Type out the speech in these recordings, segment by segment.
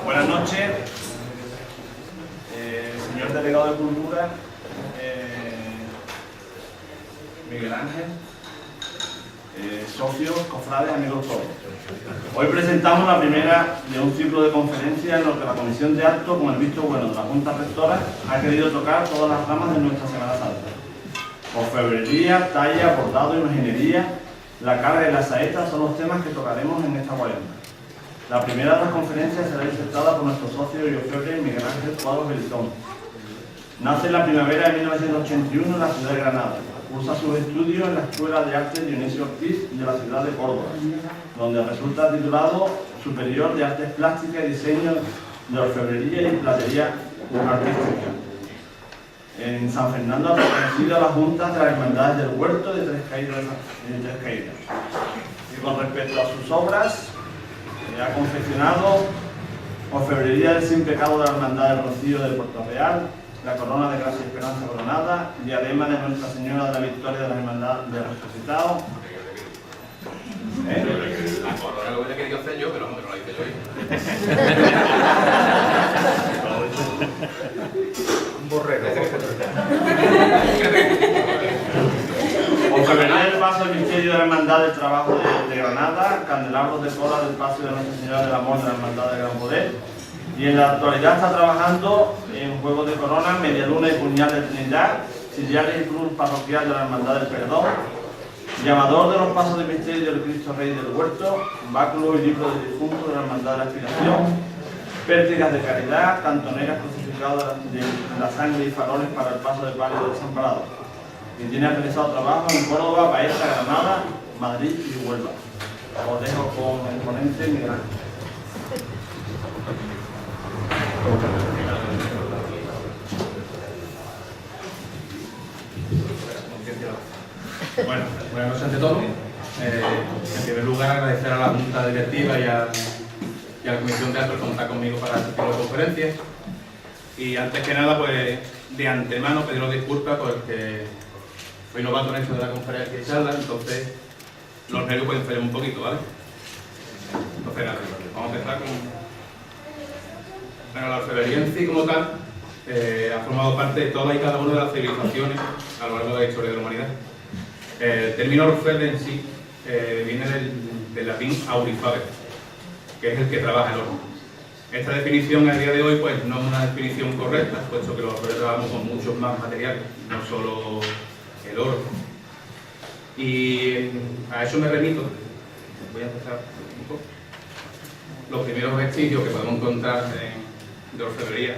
Buenas noches, señor delegado de Cultura, Miguel Ángel, socios, cofrades, amigos todos. Hoy presentamos la primera de un ciclo de conferencias en lo que la Comisión de Actos, con el visto bueno de la Junta Rectora, ha querido tocar todas las ramas de nuestra Semana Santa. Orfebrería, talla, bordado, imaginería, la carga y la saeta son los temas que tocaremos en esta cuaresma. La primera de las conferencias será disertada por nuestro socio y orfebre Miguel Ángel Cuadros Belitón. Nace en la primavera de 1981 en la ciudad de Granada. Cursa sus estudios en la Escuela de Arte Dionisio Ortiz de la ciudad de Córdoba, donde resulta titulado Superior de Artes Plásticas y Diseño de Orfebrería y Platería Artística. En San Fernando ha pertenecido a la Junta de las Hermandades del Huerto de Tres Caídas. Y con respecto a sus obras, ha confeccionado Orfebrería del Sin Pecado de la Hermandad del Rocío de Puerto Real, la Corona de Gracia y Esperanza Coronada, Diadema de Nuestra Señora de la Victoria de la Hermandad del Resucitado. La corona lo hubiera querido hacer yo, pero no la hice yo. Un borrego. Orfebrería del Paso del Misterio de la Hermandad del Trabajo de Granada, candelabros de cola del Paso de Nuestra Señora del Amor de la Hermandad de Gran Poder. Y en la actualidad está trabajando en juegos de corona, media luna y puñal de Trinidad, siriales y cruz parroquial de la Hermandad del Perdón, llamador de los pasos de misterio del Cristo Rey del Huerto, báculo y libro de difunto de la Hermandad de la Aspiración, pértigas de caridad, cantoneras crucificadas de la sangre y faroles para el paso de palio del desamparado. Y tiene realizado trabajo en Córdoba, Baeza, Granada, Madrid y Huelva. Os dejo con el ponente Miguel Ángel. Bueno, buenas noches ante todo. En primer lugar, agradecer a la Junta Directiva y a la Comisión de Actos por contar conmigo para este tipo de conferencias. Y antes que nada, pues de antemano pediros disculpas porque soy novato en esto de la conferencia y charla, entonces los nervios pueden fallar un poquito, ¿vale? Entonces nada, vamos a empezar con... Bueno, la orfebrería en sí como tal ha formado parte de todas y cada una de las civilizaciones a lo largo de la historia de la humanidad. El término orfebre en sí viene del latín aurifaber, que es el que trabaja el oro. Esta definición a día de hoy pues no es una definición correcta, puesto que los orfebres trabajamos con muchos más materiales, no solo el oro. Y a eso me remito. Voy a empezar un poco. Los primeros vestigios que podemos encontrar de orfebrería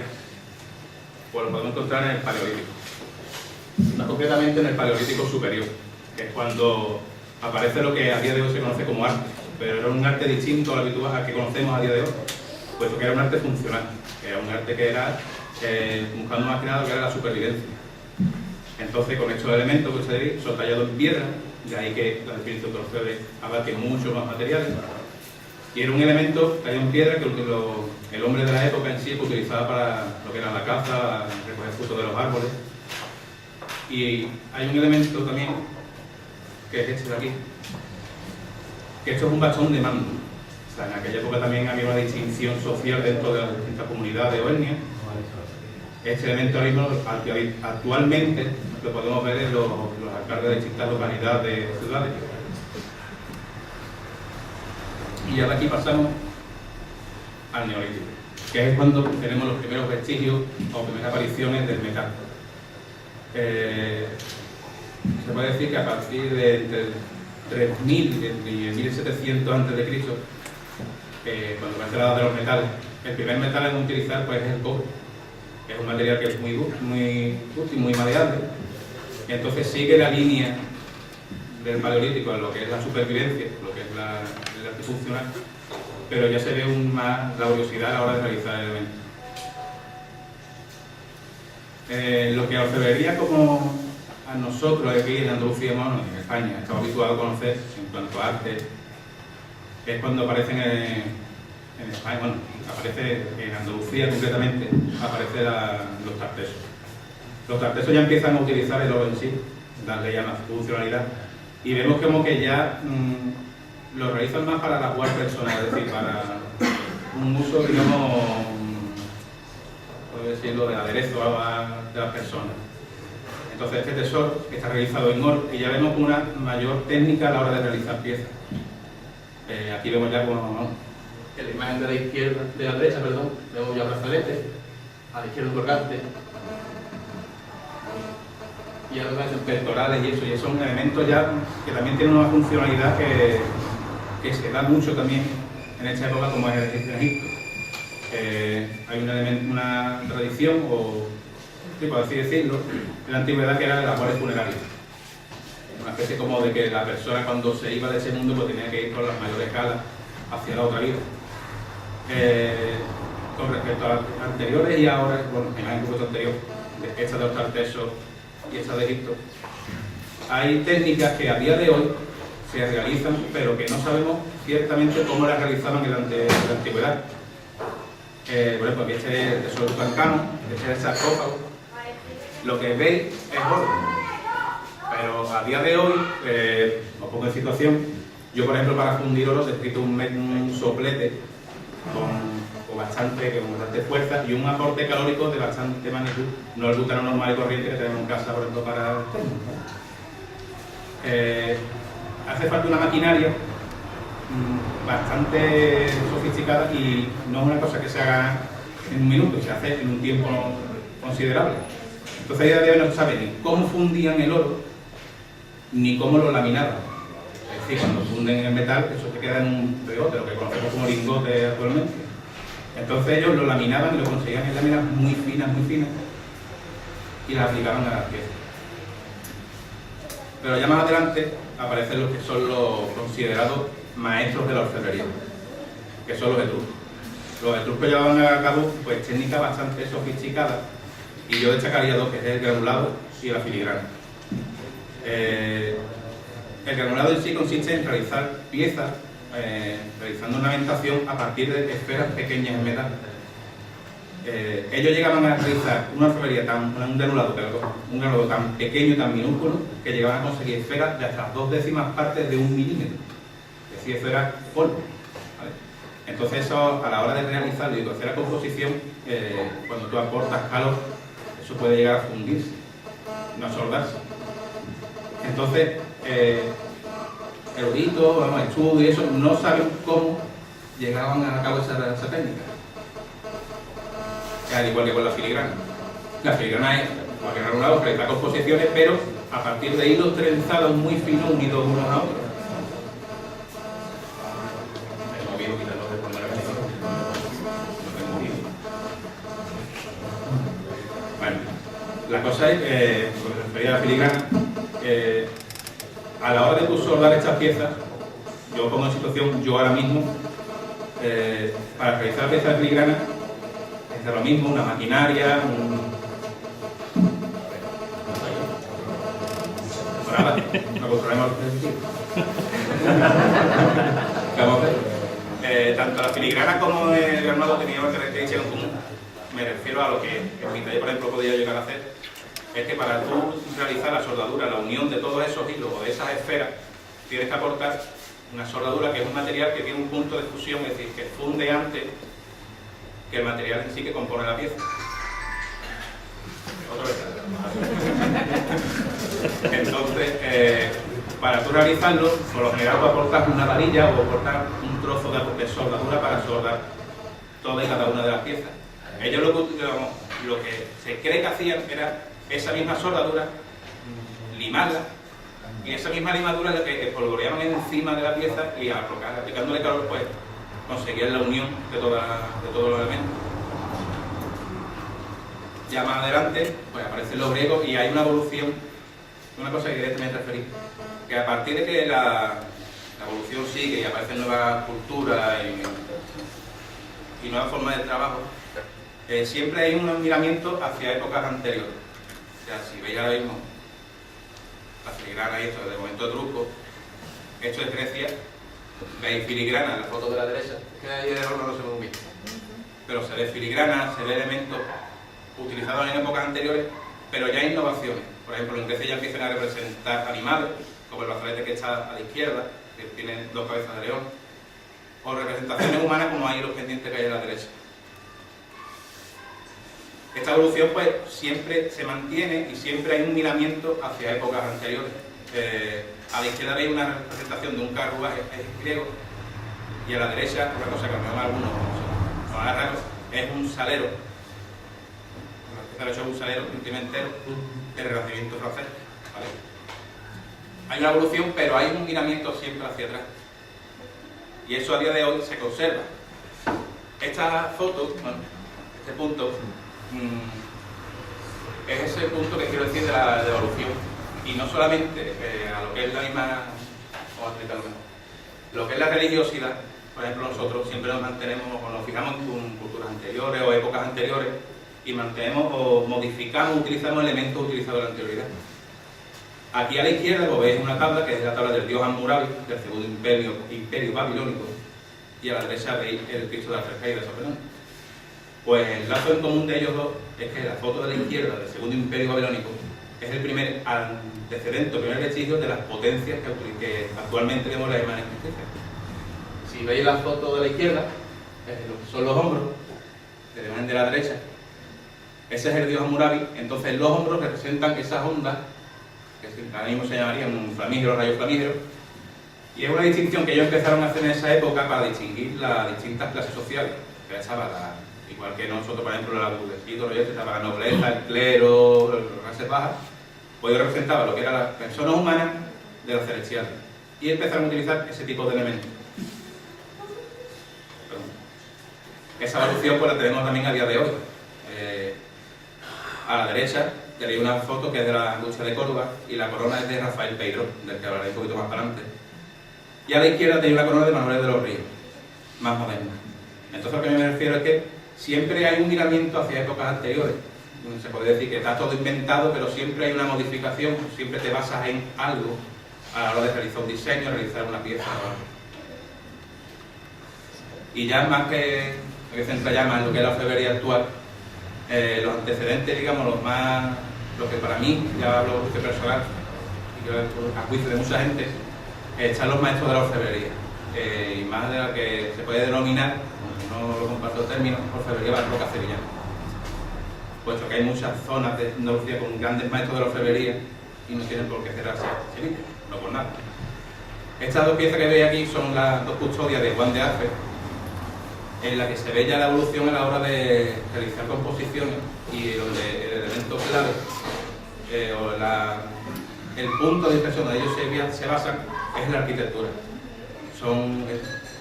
pues lo podemos encontrar en el Paleolítico, más concretamente en el Paleolítico superior, que es cuando aparece lo que a día de hoy se conoce como arte, pero era un arte distinto al habitual que conocemos a día de hoy, puesto que era un arte funcional, que era un arte que era buscando más que nada lo que era la supervivencia. Entonces, con estos elementos que ustedes son tallados en piedra, de ahí que la definición de orfebre abarque muchos más materiales, y era un elemento tallado en piedra que el hombre de la época en sí utilizaba para lo que era la caza, recoger frutos de los árboles. Y hay un elemento también, que es este de aquí, que esto es un bastón de mando. O sea, en aquella época también había una distinción social dentro de las distintas comunidades o etnias. Este elemento ahora mismo, actualmente, lo podemos ver en los alcaldes de distintas localidades de ciudades. Y ahora aquí pasamos al Neolítico. que es cuando tenemos los primeros vestigios o primeras apariciones del metal. Se puede decir que a partir de entre 3000 y 1700 a.C., cuando comienza la edad de los metales, el primer metal en utilizar pues, es el cobre. Es un material que es muy útil, muy maleable. Entonces sigue la línea del paleolítico en lo que es la supervivencia, lo que es el arte funcional, pero ya se ve más laboriosidad a la hora de realizar el evento. Lo que la orfebrería, como a nosotros aquí en Andalucía, bueno, en España, estamos habituados a conocer en cuanto a arte, es cuando aparecen en España, bueno, aparece en Andalucía concretamente, aparecen los tartesos. Los tartesos ya empiezan a utilizar el oro en sí, darle ya más funcionalidad, y vemos como que ya lo realizan más para la guarda personal, es decir, para un uso, digamos, puedo decirlo, de aderezo de las personas. Entonces este tesoro está realizado en oro y ya vemos una mayor técnica a la hora de realizar piezas. Aquí vemos ya como en la imagen de la izquierda, de la derecha, perdón, vemos ya brazaletes, a la izquierda un colgante. Y además pectorales y eso son elementos ya que también tienen una funcionalidad que se da mucho también en esta época como es en Egipto. Hay una tradición, o por así decirlo, en la antigüedad que era de las guardias funerarias. Una especie como de que la persona cuando se iba de ese mundo pues tenía que ir con las mayores galas hacia la otra vida. Con respecto a las anteriores y ahora, bueno, en el grupo anterior, esta de los tartesos y esta de Egipto, hay técnicas que a día de hoy se realizan, pero que no sabemos ciertamente cómo las realizaban en la antigüedad. Por ejemplo, aquí este es el tesoro de Tutankamón, este es el sarcófago. Lo que veis es oro, pero a día de hoy, os pongo en situación, yo por ejemplo para fundir oro necesito un soplete con bastante fuerza y un aporte calórico de bastante magnitud, no el butano normal y corriente que tenemos en casa, por ejemplo, para el técnico. Hace falta una maquinaria bastante sofisticada y no es una cosa que se haga en un minuto, se hace en un tiempo considerable. Entonces a día de hoy no se sabe ni cómo fundían el oro ni cómo lo laminaban. Es decir, cuando funden el metal, eso te queda en un pegote, lo que conocemos como lingote actualmente. Entonces ellos lo laminaban y lo conseguían en láminas muy finas, y las aplicaban a las piezas. Pero ya más adelante aparecen los que son los considerados maestros de la orfebrería, que son los etruscos. Los etruscos llevaban a cabo pues, técnicas bastante sofisticadas, y yo destacaría dos, que es el granulado y la filigrana. El granulado en sí consiste en realizar piezas, realizando ornamentación a partir de esferas pequeñas en metal. Ellos llegaban a realizar un granulado tan pequeño y tan minúsculo que llegaban a conseguir esferas de hasta 2/10 partes de 1 milímetro. Es decir, eso era polvo. ¿Vale? Entonces eso, a la hora de realizarlo y de hacer la composición, cuando tú aportas calor, eso puede llegar a fundirse, no a soldarse. Entonces, eruditos, estudios y eso, no saben cómo llegaban a cabo esa técnica. Al igual que con la filigrana. La filigrana es, como que granulado, realiza composiciones, pero a partir de hilos trenzados muy finos unidos unos a otros. Tengo miedo quitarlo de poner la canción. No tengo miedo. Bueno, la cosa es que, con respecto a la filigrana, a la hora de tú soldar estas piezas, yo pongo en situación, yo ahora mismo, para realizar piezas de filigrana, es lo mismo, una maquinaria, nada, no controlemos tanto la filigrana como el granulado tenían una característica en común. Me refiero a lo que en mi taller, por ejemplo, podía llegar a hacer, es que para tú realizar la soldadura, la unión de todos esos hilos o de esas esferas, tienes que aportar una soldadura que es un material que tiene un punto de fusión, es decir, que funde antes que el material en sí que compone la pieza. Otra vez. Entonces, para tú realizarlo, por lo general tú aportas una varilla o aportas un trozo de soldadura para soldar todas y cada una de las piezas. Ellos lo que se cree que hacían era esa misma soldadura, limarla, y esa misma limadura la que espolvoreaban encima de la pieza y aplicándole calor, pues conseguían la unión de todos los elementos. Ya más adelante pues aparecen los griegos y hay una evolución, una cosa que quería también referir, que a partir de que la evolución sigue y aparecen nuevas culturas y nuevas formas de trabajo, siempre hay un miramiento hacia épocas anteriores. O sea, si veis ahora mismo la filigrana y esto de momento etrusco, esto es Grecia, veis filigrana en la foto de la derecha, es que ahí de error no lo se ve muy bien, pero se ve filigrana, se ve elementos utilizados en épocas anteriores, pero ya hay innovaciones. Por ejemplo, en Grecia ya empiezan a representar animales, como el brazalete que está a la izquierda, que tiene 2 cabezas de león, o representaciones humanas como hay los pendientes que hay a la derecha. Esta evolución pues siempre se mantiene y siempre hay un miramiento hacia épocas anteriores. A la izquierda veis una representación de un carruaje griego y a la derecha, una cosa que a algunos son raros, es un salero. Es un salero, un pimentero del Renacimiento francés. ¿Vale? Hay una evolución, pero hay un miramiento siempre hacia atrás. Y eso a día de hoy se conserva. Esta foto, bueno, este punto, es ese punto que quiero decir de la evolución. Y no solamente a lo que es la misma, vamos a explicarlo mejor, lo que es la religiosidad. Por ejemplo, nosotros siempre nos mantenemos o nos fijamos en culturas anteriores o épocas anteriores y mantenemos o modificamos, utilizamos elementos utilizados en la anterioridad. Aquí a la izquierda lo veis una tabla que es la tabla del dios Hammurabi, del segundo imperio babilónico, y a la derecha veis el Cristo de la Fresca y de San Fernando. Pues el lazo en común de ellos dos es que la foto de la izquierda del segundo imperio babilónico es el primer antecedente, el primer vestigio de las potencias que actualmente vemos en las imágenes egipcias. Si veis la foto de la izquierda, lo que son los hombros, de la imagen de la derecha, ese es el dios Hammurabi. Entonces los hombros representan esas ondas, que ahora mismo se llamarían flamígeros, rayos flamígeros, y es una distinción que ellos empezaron a hacer en esa época para distinguir las distintas clases sociales. Que estaba igual que nosotros, por ejemplo, la burguesía, estaba la nobleza, el clero, las clases bajas, pues ellos representaban lo que eran las personas humanas de los celestiales, y empezaron a utilizar ese tipo de elementos. Esa evolución pues la tenemos también a día de hoy. A la derecha tenéis una foto que es de la lucha de Córdoba y la corona es de Rafael Peiró, del que hablaré un poquito más para adelante. Y a la izquierda tenéis una corona de Manuel de los Ríos, más moderna. Entonces, lo que me refiero es que siempre hay un miramiento hacia épocas anteriores. Se puede decir que está todo inventado, pero siempre hay una modificación, siempre te basas en algo a la hora de realizar un diseño, realizar una pieza. Y ya más que me centra ya más en lo que es la orfebrería actual, los antecedentes, digamos, los que para mí, ya hablo de personal, y que a juicio de mucha gente, están los maestros de la orfebrería. Y más de la que se puede denominar, no lo comparto el término, orfebrería barroca sevillana. Puesto que hay muchas zonas de Andalucía con grandes maestros de la orfebrería y no tienen por qué cerrarse Sevilla, no por nada. Estas dos piezas que veis aquí son las dos custodias de Juan de Arfe, en la que se ve ya la evolución a la hora de realizar composiciones y donde el elemento clave el punto de impresión donde ellos se basan es en la arquitectura. Son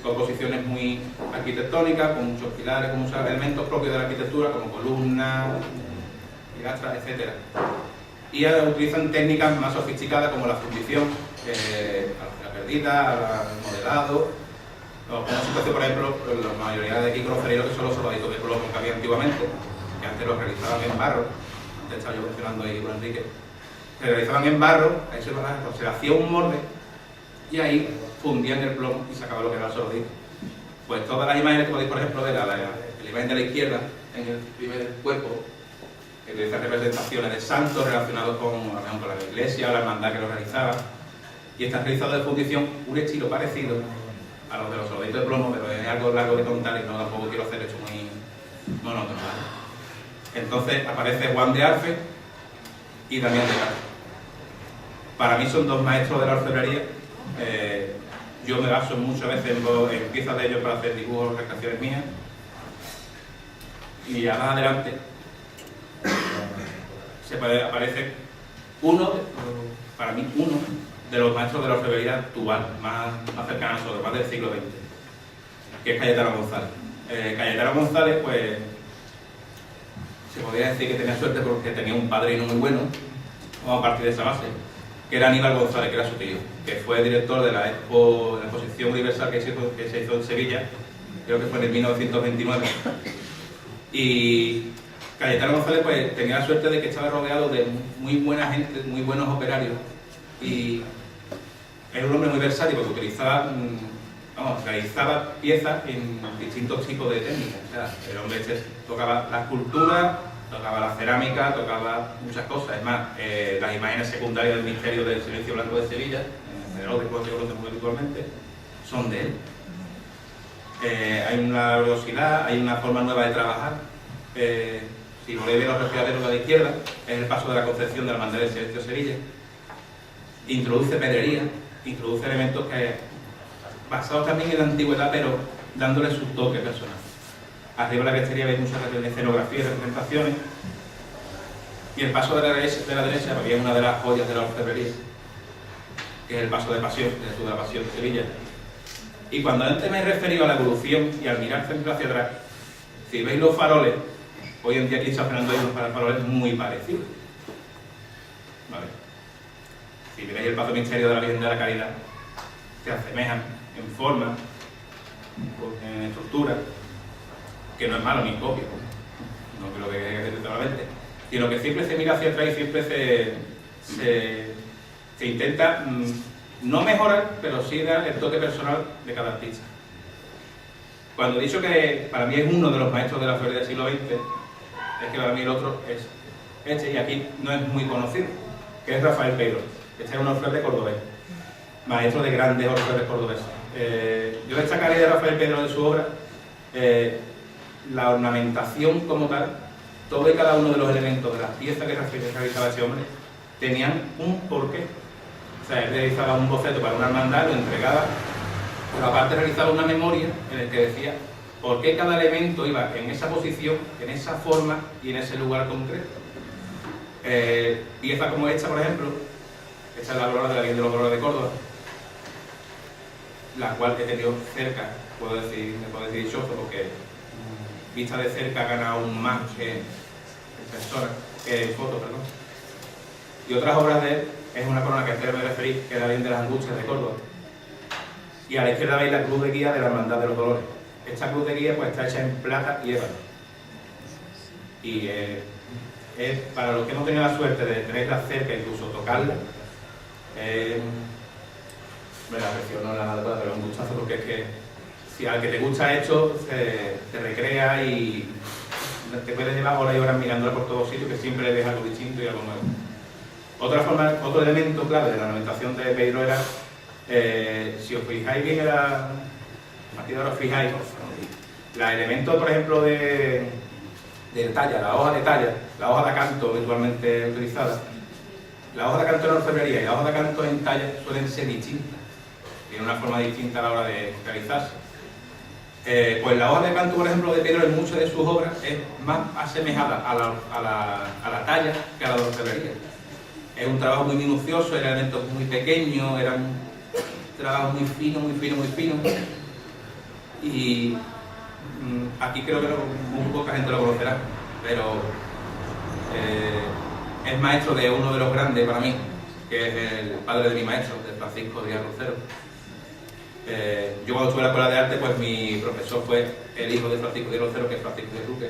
composiciones muy arquitectónicas, con muchos pilares, con muchos elementos propios de la arquitectura, como columnas, pilastras, etc. Y utilizan técnicas más sofisticadas como la fundición, la perdida, el modelado. Una situación, por ejemplo, la mayoría de aquí groseríos que son los soldaditos de plomo que había antiguamente, que antes los realizaban en barro. Antes estaba yo mencionando ahí con Enrique. Se realizaban en barro, ahí se hacía un molde y ahí fundían el plomo y sacaban lo que era el soldadito. Pues todas las imágenes que podéis, por ejemplo, ver, la imagen de la izquierda, en el primer cuerpo, que utiliza representaciones de santos relacionados con la iglesia o la hermandad que lo realizaba, y está realizado de fundición un estilo parecido a los de los soldaditos de plomo, pero es algo largo de contar y no tampoco quiero hacer esto muy monótono. Entonces aparece Juan de Arfe y Damián de Castro. Para mí son dos maestros de la orfebrería. Yo me baso muchas veces en piezas de ellos para hacer dibujos o recreaciones mías. Y ya más adelante aparece para mí uno de los maestros de la orfebrería actual, más cercano a nosotros, más del siglo XX, que es Cayetano González. Cayetano González, pues, se podría decir que tenía suerte porque tenía un padrino muy bueno, vamos a partir de esa base, que era Aníbal González, que era su tío, que fue director de la exposición universal que se hizo en Sevilla, creo que fue en el 1929. Y Cayetano González pues tenía la suerte de que estaba rodeado de muy buena gente, muy buenos operarios, y era un hombre muy versátil porque realizaba piezas en distintos tipos de técnicas. O sea, el hombre tocaba la escultura, tocaba la cerámica, tocaba muchas cosas. Es más, las imágenes secundarias del misterio del silencio blanco de Sevilla, en el que conocemos muy habitualmente, son de él. Hay una velocidad, hay una forma nueva de trabajar. Si volvéis a ver los respiraderos a la izquierda, es el paso de la Concepción de la Hermandad del Silencio de Sevilla. Introduce pedrería, introduce elementos basados también en la antigüedad, pero dándole su toque personal. Arriba de la crestería veis muchas escenografías y representaciones. Y el paso de la derecha había una de las joyas de la orfebrería, que es el paso de Pasión, de la Pasión de Sevilla. Y cuando antes me he referido a la evolución y al mirar siempre hacia atrás, si veis los faroles, hoy en día aquí en San Fernando hay unos faroles muy parecidos. ¿Vale? Si veis el paso misterio de la Virgen de la Caridad, se asemejan en forma, en estructura, que no es malo ni copia, no creo que es totalmente, sino que siempre se mira hacia atrás y siempre se intenta no mejorar, pero sí dar el toque personal de cada artista. Cuando he dicho que para mí es uno de los maestros de la orfebrería del siglo XX, es que para mí el otro es este, y aquí no es muy conocido, que es Rafael Peiró. Este es un orfebre cordobés, maestro de grandes orfebres cordobeses. Yo destacaré de Rafael Peiró de su obra la ornamentación como tal. Todo y cada uno de los elementos de las piezas que realizaba ese hombre tenían un porqué. O sea, él realizaba un boceto para una hermandad, lo entregaba, pero aparte realizaba una memoria en la que decía por qué cada elemento iba en esa posición, en esa forma y en ese lugar concreto. Piezas como esta, por ejemplo, esta es la Aurora de la Virgen de los Dolores de Córdoba, la cual he tenido cerca, me puedo decir dichoso porque vista de cerca gana aún más que en persona, que en foto, perdón. Y otras obras de él es una corona que antes me referí, que es la Virgen de las Angustias de Córdoba. Y a la izquierda veis la cruz de guía de la Hermandad de los Dolores. Esta cruz de guía pues está hecha en plata y ébano. Y es para los que hemos tenido la suerte de tenerla cerca, incluso tocarla, me la aprecio, no la nada, pero es un gustazo porque es que si al que te gusta esto te recrea y te puedes llevar horas y horas mirándola por todos sitios, que siempre ves algo distinto y algo nuevo. Otro elemento clave de la ornamentación de Peiró era, si os fijáis bien, aquí ahora os fijáis, los elementos, por ejemplo, de talla, la hoja de talla, la hoja de acanto habitualmente utilizada, la hoja de acanto en orfebrería y la hoja de acanto en talla suelen ser distintas, tienen una forma distinta a la hora de realizarse. Pues la hoja de acanto, por ejemplo, de Peiró en muchas de sus obras es más asemejada a la talla que a la de orfebrería. Es un trabajo muy minucioso, eran elementos muy pequeños, eran trabajos muy finos, muy finos, muy finos. Y aquí creo que muy poca gente lo conocerá, pero es maestro de uno de los grandes para mí, que es el padre de mi maestro, de Francisco Díaz Rocero. Yo cuando estuve en la escuela de arte, pues mi profesor fue el hijo de Francisco Díaz Rocero, que es Francisco de Luque.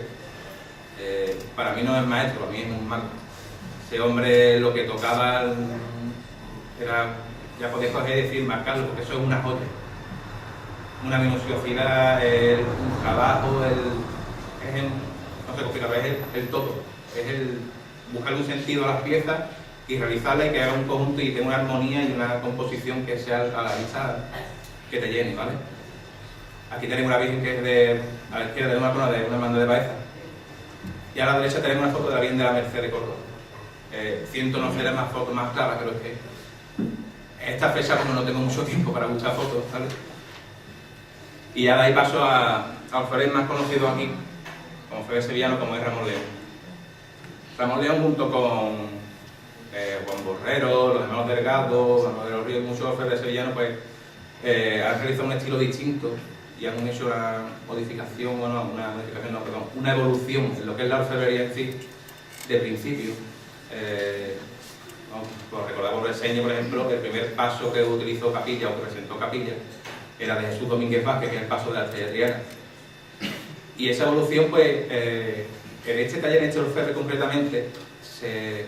Para mí no es maestro, para mí es un mago. Ese hombre lo que tocaba era, ya podéis coger y decir, marcarlo, porque eso es una joya. Una minuciosidad, un trabajo, no sé cómo explicarlo, es el todo. Es el buscar un sentido a las piezas y realizarla y que haga un conjunto y tenga una armonía y una composición que sea a la vista que te llene, ¿vale? Aquí tenemos una Virgen que es a la izquierda de una corona de una hermandad de Baeza, y a la derecha tenemos una foto de la Virgen de la Merced de Córdoba. Siento no ser más fotos más claras, pero es que esta fecha como no tengo mucho tiempo para buscar fotos, ¿vale? Y ahora ahí paso a orfebres más conocidos aquí, como orfebre sevillano, como es Ramón León. Ramón León, junto con Juan Borrero, los hermanos Delgado, Manuel de los Ríos y muchos orfebres sevillanos, pues han realizado un estilo distinto y han hecho una modificación, bueno, una evolución en lo que es la orfebrería en sí, de principio. Por recordar por reseña, por ejemplo, el primer paso que utilizó Capilla o que presentó Capilla era de Jesús Domínguez Vázquez, que es el paso de la Estrella Triana. Y esa evolución, pues, en este taller, en este orfebre concretamente,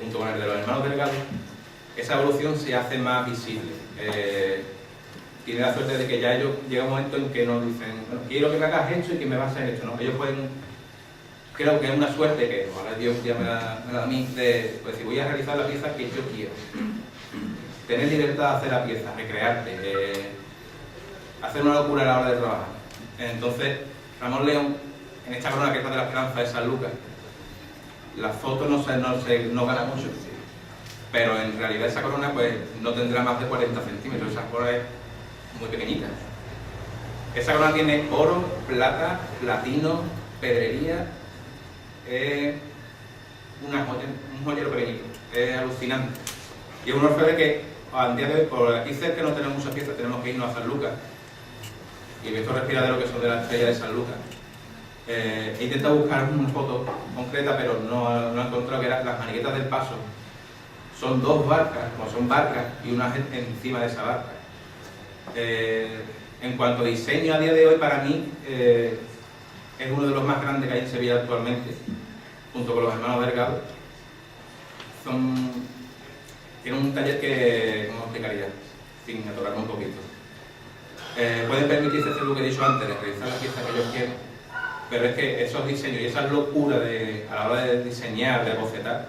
junto con el de los hermanos Delgado, esa evolución se hace más visible. Tiene la suerte de que ya ellos llega un momento en que nos dicen, bueno, quiero que me hagas esto y que me vas a hacer esto, ¿no? Ellos pueden, creo que es una suerte que ahora Dios ya me da a mí, de pues, decir, voy a realizar la pieza que yo quiero. Tener libertad de hacer la pieza, recrearte, hacer una locura a la hora de trabajar. Entonces, Ramón León, en esta corona que está de la Esperanza de San Lucas, la foto no gana mucho, pero en realidad esa corona pues no tendrá más de 40 centímetros, esa corona es muy pequeñita. Esa corona tiene oro, plata, platino, pedrería, un joyero pequeñito, es alucinante. Y es un orfebre que al día de hoy, por aquí cerca no tenemos muchas piezas, tenemos que irnos a San Lucas y estos respiraderos que son de la Estrella de San Lucas. He intentado buscar una foto concreta, pero no he encontrado, que eran las maniquetas del paso. Son dos barcas, como son barcas, y una gente encima de esa barca. En cuanto a diseño, a día de hoy, para mí, es uno de los más grandes que hay en Sevilla actualmente, junto con los hermanos Delgado. Tienen un taller que, ¿cómo explicaría? Sin atorarme un poquito. Pueden permitirse hacer lo que he dicho antes, de realizar las piezas que ellos quieren. Pero es que esos diseños y esa locura a la hora de diseñar, de bocetar,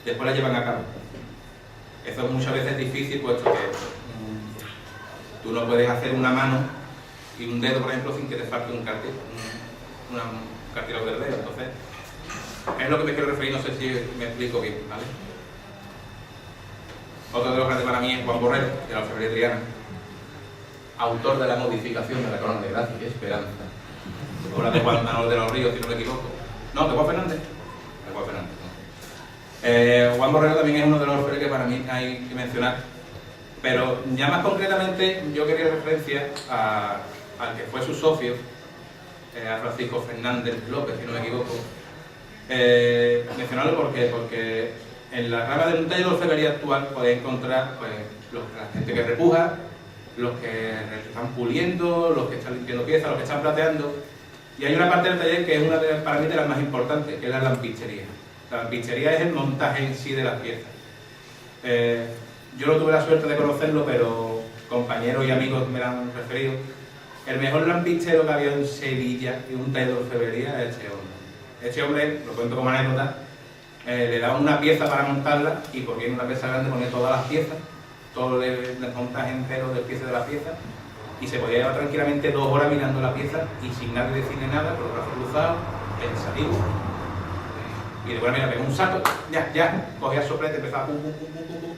después la llevan a cabo. Eso muchas veces es difícil, puesto que tú no puedes hacer una mano y un dedo, por ejemplo, sin que te falte un cartílago del dedo. Entonces, es lo que me quiero referir, no sé si me explico bien, ¿vale? Otro de los grandes para mí es Juan Borrero, de la orfebrería triana, autor de la modificación de la corona de Gracia y Esperanza. Obra de Juan Manuel de los Ríos, si no me equivoco. No, de Juan Fernández. De Juan Fernández. Juan Borrero también es uno de los orfebres que para mí hay que mencionar. Pero ya más concretamente, yo quería referencia al que fue su socio, a Francisco Fernández López, si no me equivoco. Mencionarlo porque en la rama de un taller de orfebrería actual podéis encontrar pues, la gente que repuja, los que están puliendo, los que están limpiando piezas, los que están plateando. Y hay una parte del taller que es una para mí de las más importantes, que es la lampistería. La lampistería es el montaje en sí de las piezas. Yo no tuve la suerte de conocerlo, pero compañeros y amigos me lo han referido. El mejor lampistero que había en Sevilla y un taller de orfebrería es este hombre. Este hombre, lo cuento como anécdota, le daban una pieza para montarla y porque en una pieza grande ponía todas las piezas, todo el montaje entero del pieza de la pieza, y se podía llevar tranquilamente 2 horas mirando la pieza y sin nadie decirle nada, con los brazos cruzados, pensativo. Y después me pegó un saco, ya, cogía el soplete, empezaba pum, pum, pum, pum, pum, pum,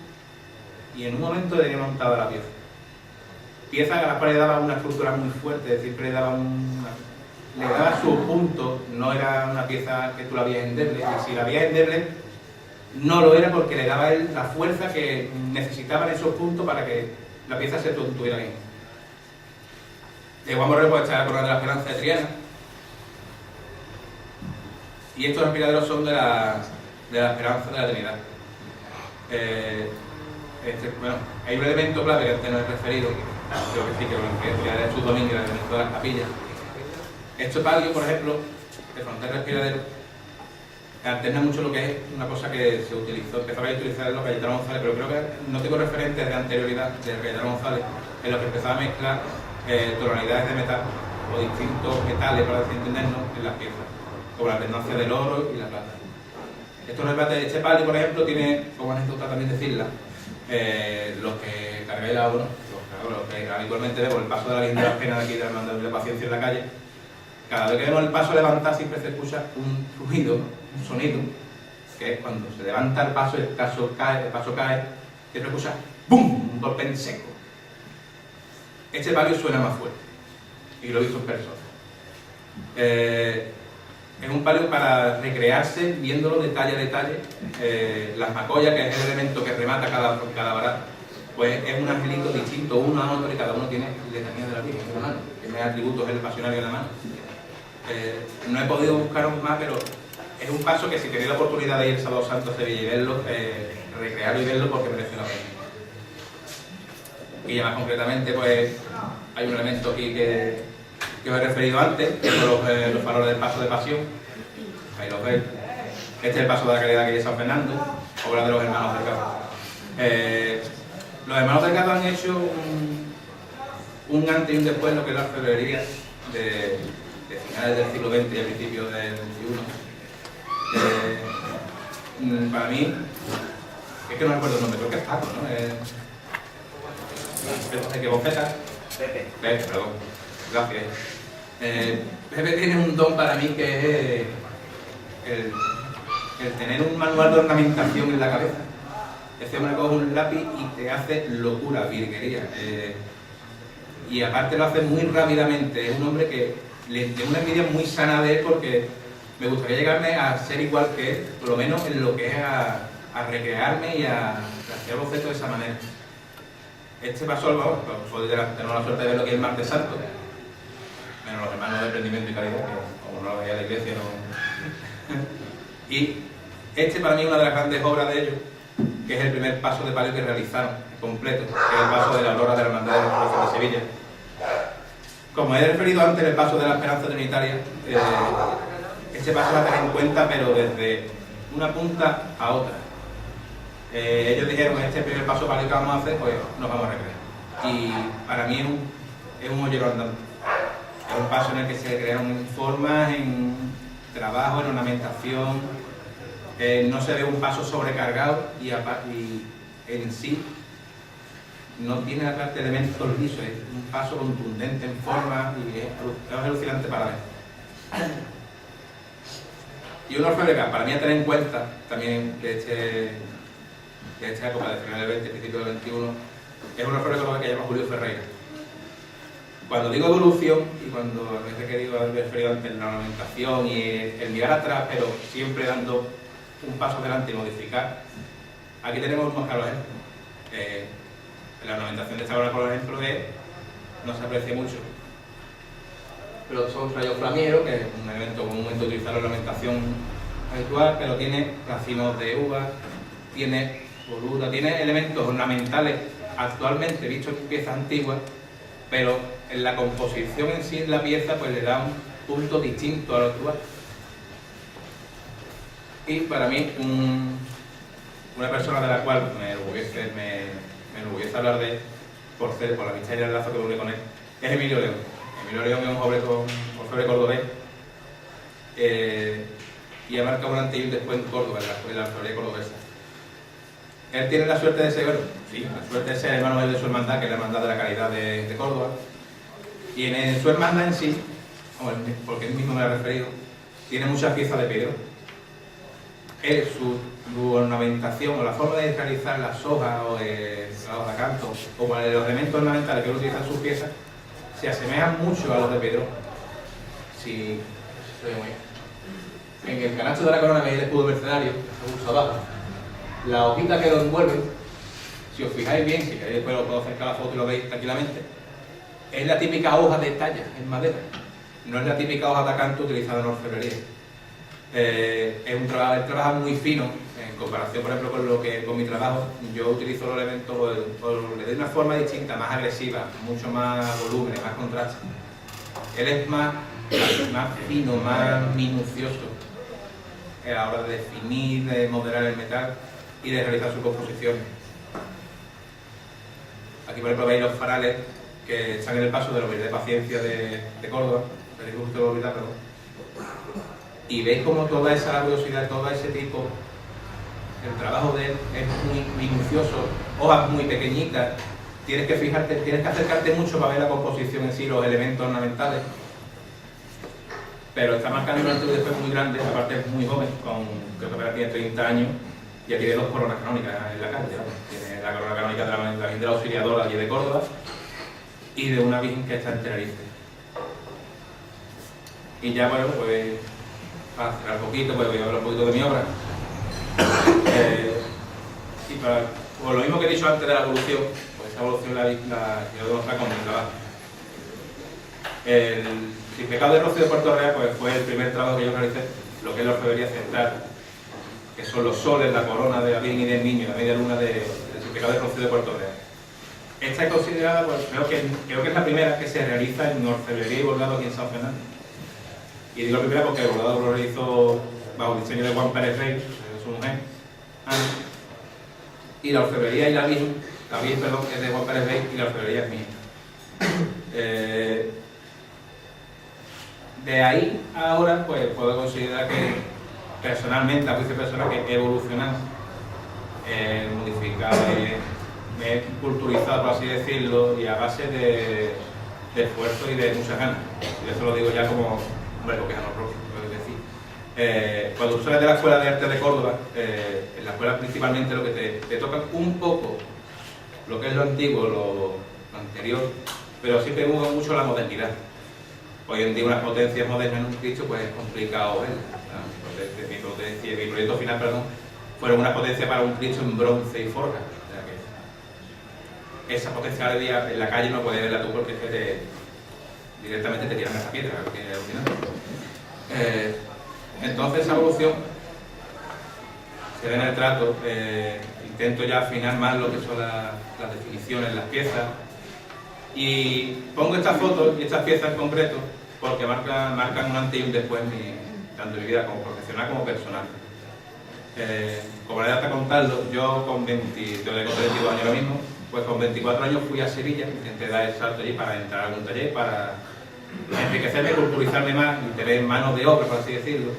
y en un momento tenía montada la pieza. Pieza a la cual le daba una estructura muy fuerte, siempre le daba su punto, no era una pieza que tú la veías endeble, y si la veías endeble, no lo era porque le daba él la fuerza que necesitaba en esos puntos para que la pieza se tuviera bien. Juan Borrero pues está la corona de la Esperanza de Triana. Y estos respiraderos son de la Esperanza de la Trinidad. Bueno, hay un elemento clave que antes no he referido, creo que sí, que es Jesús Domínguez, el elemento de las capillas. Este palio, por ejemplo, el frontal respiradero, alterna mucho lo que es una cosa que se utilizó, empezó a utilizar en los Cayetano González, pero creo que no tengo referentes de anterioridad de Cayetano González, en los que empezaba a mezclar tonalidades de metal o distintos metales, para así entendernos, en las piezas, como la alternancia del oro y la plata. Este palio, por ejemplo, tiene, como anécdota también decirla, los que cargáis la obra, los que habitualmente vemos el paso de la Virgen de las Penas de aquí de la Hermandad de la Paciencia en la calle, cada vez que vemos el paso levantar siempre se escucha un ruido, un sonido, que es cuando se levanta el paso cae, siempre escucha ¡bum! Un golpe en seco. Este palio suena más fuerte, y lo he visto en persona. Es un palio para recrearse viéndolo detalle a detalle. Las macollas, que es el elemento que remata cada varada, pues es un angelito distinto uno a otro y cada uno tiene letanía de la Virgen en la mano, tiene atributos del pasionario en la mano. No he podido buscaros más, pero es un paso que si tenéis la oportunidad de ir el Sábado Santo a Sevilla y verlo, recrearlo y verlo porque merece la pena. Y ya más concretamente, pues hay un elemento aquí que os he referido antes, que son los faroles del paso de pasión. Ahí los veis. Este es el paso de la caridad que es San Fernando, obra de los hermanos Delgado. Los hermanos Delgado han hecho un antes y un después en lo que es la orfebrería de finales del siglo XX y a principios del XXI. Para mí, es que no recuerdo el nombre, creo que es Paco, ¿no? ¿El que bofeta? Pepe, perdón. Gracias. Pepe tiene un don para mí que es el tener un manual de ornamentación en la cabeza. Este hombre coge un lápiz y te hace locura, virguería. Y aparte lo hace muy rápidamente. Es un hombre que le tengo una envidia muy sana de él porque me gustaría llegarme a ser igual que él, por lo menos en lo que es a recrearme y a hacer bocetos de esa manera. Este paso, tenemos la suerte de ver lo que es el Martes Santo, menos los hermanos de Emprendimiento y Caridad, que como no lo veía la iglesia, no. Y este para mí es una de las grandes obras de ellos, que es el primer paso de palio que realizaron, completo, que es el paso de la Aurora de la Hermandad de los Reyes de Sevilla. Como he referido antes, el paso de la Esperanza Trinitaria, este paso va a tener en cuenta, pero desde una punta a otra. Ellos dijeron, este primer paso palio que vamos a hacer, pues nos vamos a recrear. Y para mí es un joyero andante. Es un paso en el que se crearon formas, en trabajo, en ornamentación. No se ve un paso sobrecargado y en sí no tiene la parte de elementos lisos, es un paso contundente en forma y es alucinante para ver. Y una orfebrería, para mí a tener en cuenta también de esta época de final del 20, principio del 21, es una orfebrería que llama Julio Ferreira. Cuando digo evolución, y cuando me he querido haber referido antes en la ornamentación y el mirar atrás, pero siempre dando un paso adelante y modificar, aquí tenemos unos claros ejemplos. La ornamentación de esta obra, por ejemplo, no se aprecia mucho, pero son rayos flamieros, que es un elemento comúnmente utilizado en la ornamentación habitual, pero tiene racimos de uva, tiene boluda, tiene elementos ornamentales actualmente vistos en piezas antiguas, pero en la composición en sí de la pieza pues le da un punto distinto a lo actual. Y para mí, una persona de la cual me enorgullece hablar de él, por la amistad y el lazo que une con él, es Emilio León. Emilio León es un orfebre cordobés y ha marcado un antes y un después en Córdoba, en la orfebrería cordobesa. Él tiene la suerte de ser, la suerte de ser hermano de su hermandad, que es la Hermandad de la Caridad de Córdoba, y en su hermandad en sí, porque él mismo me lo ha referido, tiene muchas piezas de piedra. Su ornamentación o la forma de realizar las hojas o la hoja de canto, como los elementos ornamentales que él utiliza en sus piezas, se asemejan mucho a los de Pedro. Si se ve muy bien. En el canasto de la corona veis el escudo mercenario, justo abajo. La hojita que lo envuelve, si os fijáis bien, si queréis después lo puedo acercar a la foto y lo veis tranquilamente, es la típica hoja de talla en madera, no es la típica hoja de canto utilizada en orfebrería. Es un trabajo, él trabaja muy fino en comparación, por ejemplo, con mi trabajo. Yo utilizo los elementos, le doy una forma distinta, más agresiva, mucho más volumen, más contraste. Él es más fino, más minucioso a la hora de definir, de modelar el metal y de realizar sus composiciones. Aquí, por ejemplo, veis los farales que están en el paso de la Virgen de Paciencia de Córdoba, y veis como toda esa laboriosidad, todo ese tipo, el trabajo de él es muy minucioso, hojas muy pequeñitas, tienes que fijarte, tienes que acercarte mucho para ver la composición en sí, los elementos ornamentales, pero está marcando un antes y después muy grande, aparte es muy joven, creo que tiene 30 años, y aquí tiene dos coronas canónicas en la calle, tiene la corona canónica de la Virgen de la Auxiliadora allí de Córdoba, y de una Virgen que está en Tenerife. Y ya, bueno, pues para cerrar un poquito, pues voy a hablar un poquito de mi obra. Y por lo mismo que he dicho antes de la evolución, pues esa evolución la quiero demostrar con mi trabajo. El Significado de Rocío de Puerto Real pues, fue el primer trabajo que yo realicé, lo que es la orfebrería central, que son los soles, la corona de la Virgen y del Niño y la media luna del Significado de Rocío de Puerto Real. Esta es considerada, pues, creo que es la primera que se realiza en orfebrería y bordado aquí en San Fernando. Y digo la primera porque el bordado lo realizó bajo el diseño de Juan Pérez Rey, su mujer, Ana. Y la orfebrería y la Virgen, perdón, es de Juan Pérez Rey y la orfebrería es mía. De ahí a ahora, pues puedo considerar que personalmente, a juicio personal, que he evolucionado, modificado, me he culturizado, por así decirlo, y a base de esfuerzo y de muchas ganas. Y eso lo digo ya como, hombre, lo que es amor propio, puedo decir. Cuando tú sales de la Escuela de Arte de Córdoba, en la escuela principalmente lo que te toca un poco lo que es lo antiguo, lo anterior, pero siempre busca mucho la modernidad. Hoy en día unas potencias modernas en un Cristo pues es complicado verlas. Mi proyecto final, perdón, fueron unas potencias para un Cristo en bronce y forja. O sea que esa potencia de día en la calle no puedes verla tú porque es que directamente te tiran esa piedra, que es alucinante. Entonces esa evolución se ve en el trato. Intento ya afinar más lo que son las definiciones, las piezas. Y pongo estas fotos y estas piezas en concreto porque marcan un antes y un después tanto en mi vida como profesional como personal. Como la edad de contarlo, yo con 22 años ahora mismo, pues con 24 años fui a Sevilla, intenté dar el salto allí para entrar a algún taller, para enriquecerme, culturizarme más y tener manos de obra, por así decirlo.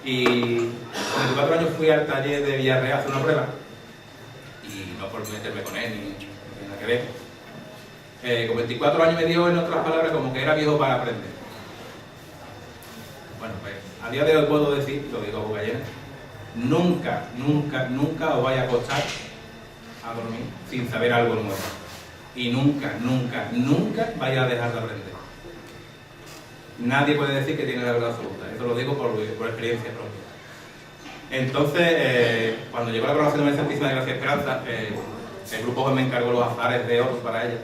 Y con 24 años fui al taller de Villarreal a hacer una prueba, y no por meterme con él ni nada que ver. Con 24 años me dio, en otras palabras, como que era viejo para aprender. Bueno, pues a día de hoy puedo decir, lo digo a boca llena, nunca os vaya a acostar a dormir sin saber algo nuevo. Y nunca vaya a dejar de aprender. Nadie puede decir que tiene la verdad absoluta, eso lo digo por experiencia propia. Entonces, cuando llegó la coronación de María Santísima de Gracia y Esperanza, el grupo me encargó los azares de oro para ella,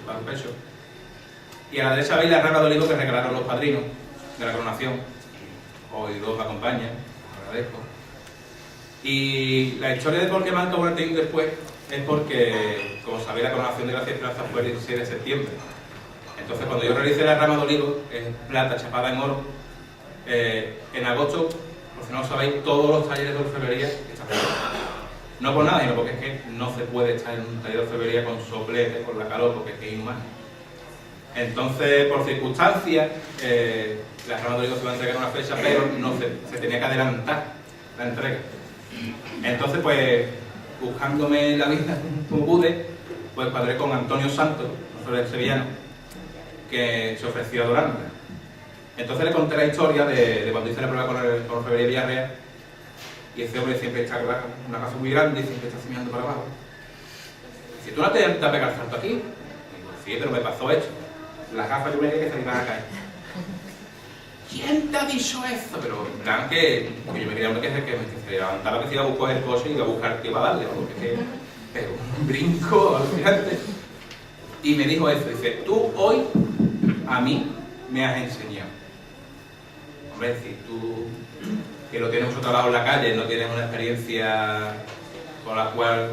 para el pecho. Y a la derecha veis la rama de olivo que regalaron los padrinos de la coronación. Hoy dos me acompañan, agradezco. Y la historia de por qué marca un antes y un después es porque, como sabéis, la coronación de Gracia y Esperanza fue el 16 de septiembre. Entonces, cuando yo realicé la rama de olivo, en plata chapada en oro, en agosto, por si no lo sabéis, todos los talleres de orfebrería están cerrados. No por nada, sino porque es que no se puede estar en un taller de orfebrería con soplete, por la calor, porque es que es inhumano. Entonces, por circunstancias, la rama de olivo se va a entregar en una fecha, pero no se tenía que adelantar la entrega. Entonces, pues, buscándome la vida como pude, pues cuadré con Antonio Santos, profesor sevillano, que se ofreció a donarla. Entonces le conté la historia de cuando hice la prueba con orfebrería Villarreal. Y ese hombre siempre está en una casa muy grande y siempre está mirando para abajo. Dice, ¿tú no te has pegado el salto aquí? Y digo, sí, pero me pasó esto. Las gafas yo me dije que se iban a caer. ¿Quién te ha dicho eso? Pero en plan que yo me quería que se levantaba, que se iba a buscar el coche y iba a buscar qué iba a darle, porque es que pero un brinco alucinante. Y me dijo eso, dice, tú hoy a mí me has enseñado. Hombre, si tú que no tienes mucho trabajo en la calle, no tienes una experiencia con la cual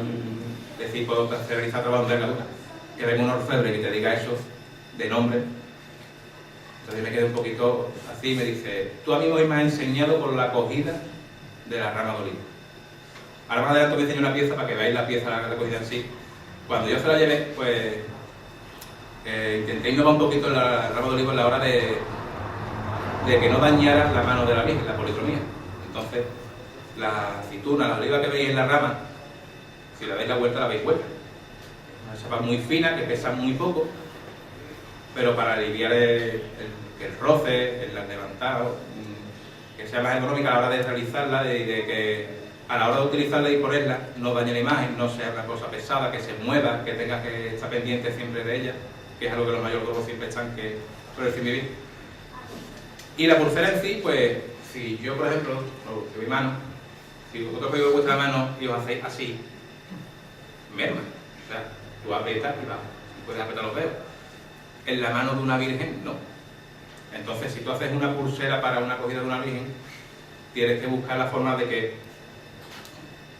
decir puedo realizar trabajo en envergadura, que venga un orfebre y te diga eso de nombre. Entonces me quedé un poquito así y me dice, tú a mí hoy me has enseñado por la acogida de la rama de olivo. Ahora más adelante os enseño una pieza para que veáis la pieza, la recogida en sí. Cuando yo se la llevé, pues intenté innovar un poquito en la rama de olivo en la hora de que no dañara la mano de la Virgen, la policromía. Entonces, la aceituna, la oliva que veis en la rama, si la dais la vuelta, la veis hueca. Una chapa muy fina, que pesa muy poco, pero para aliviar el roce, el levantado, que sea más económica a la hora de realizarla y de que a la hora de utilizarla y ponerla no dañe la imagen, no sea una cosa pesada, que se mueva, que tengas que estar pendiente siempre de ella, que es algo que los mayordomos siempre están, que suele decir vivir. Y la pulsera en sí, pues si yo, por ejemplo, de mi mano, si vosotros cogéis vuestra mano y os hacéis así, merma. O sea, tú aprietas y vamos, puedes apretar los dedos. En la mano de una virgen, no. Entonces, si tú haces una pulsera para una cogida de una virgen, tienes que buscar la forma de que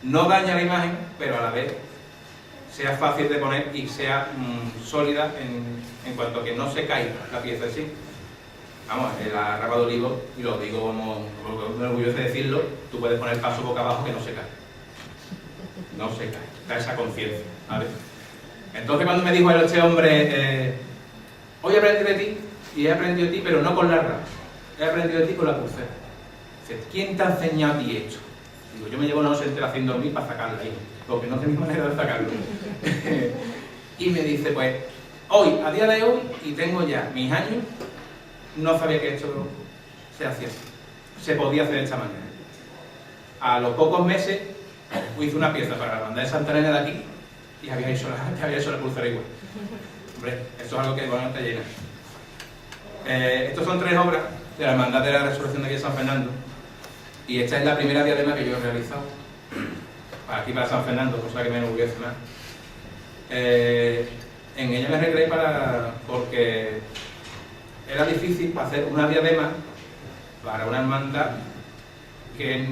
no dañe la imagen, pero a la vez sea fácil de poner y sea sólida en cuanto a que no se caiga la pieza en sí. Vamos, la rama de olivo, y lo digo como me orgulloso de decirlo, tú puedes poner el paso boca abajo que no se cae. No se cae, da esa conciencia, ¿vale? Entonces cuando me dijo este hombre, hoy aprendí de ti, y he aprendido de ti, pero no con la rama, he aprendido de ti con la pulsera. Dice, ¿quién te ha enseñado a ti esto? Digo, yo me llevo una noche entera haciendo dormir para sacarla ahí, porque no tenía manera de sacarlo. Y me dice, pues, hoy, a día de hoy, y tengo ya mis años, no sabía que esto se hacía así. Se podía hacer de esta manera. A los pocos meses hice una pieza para la hermandad de Santa Elena de aquí y había hecho la pulsera igual. Hombre, esto es algo que bueno, te llena. Estos son 3 obras de la Hermandad de la Resurrección de aquí de San Fernando y esta es la primera diadema que yo he realizado para aquí para San Fernando, cosa que me enorgullece más. En ella me recreé porque era difícil hacer una diadema para una hermandad que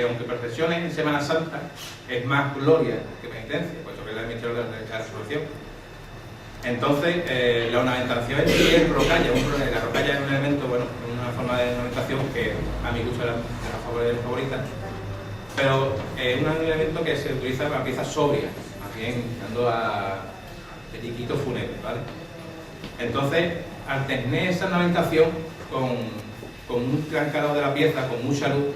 aunque perfeccione en Semana Santa es más gloria que penitencia, puesto que es el misterio de la resurrección. Entonces, la ornamentación es rocalla. La rocalla es un elemento, bueno, una forma de ornamentación que a mi gusto es la favorita, pero es un elemento que se utiliza para piezas sobrias, más bien dando a pelliquitos fúnebres, ¿vale? Entonces, al tener esa ornamentación con un trancado de la pieza, con mucha luz,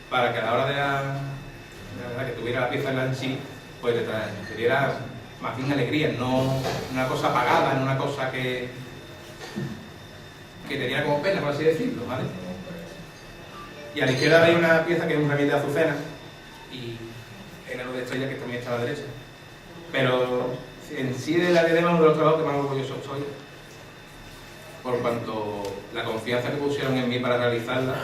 para que a la hora de que tuviera la pieza en sí, pues le diera más bien alegría, no una cosa apagada, no una cosa que te diera como pena, por así decirlo, ¿vale? Y a la izquierda hay una pieza que es un ramiz de azucena y el aro de estrella que también está a la derecha. Pero en sí de la diadema uno de los trabajos que más orgulloso soy, por cuanto la confianza que pusieron en mí para realizarla,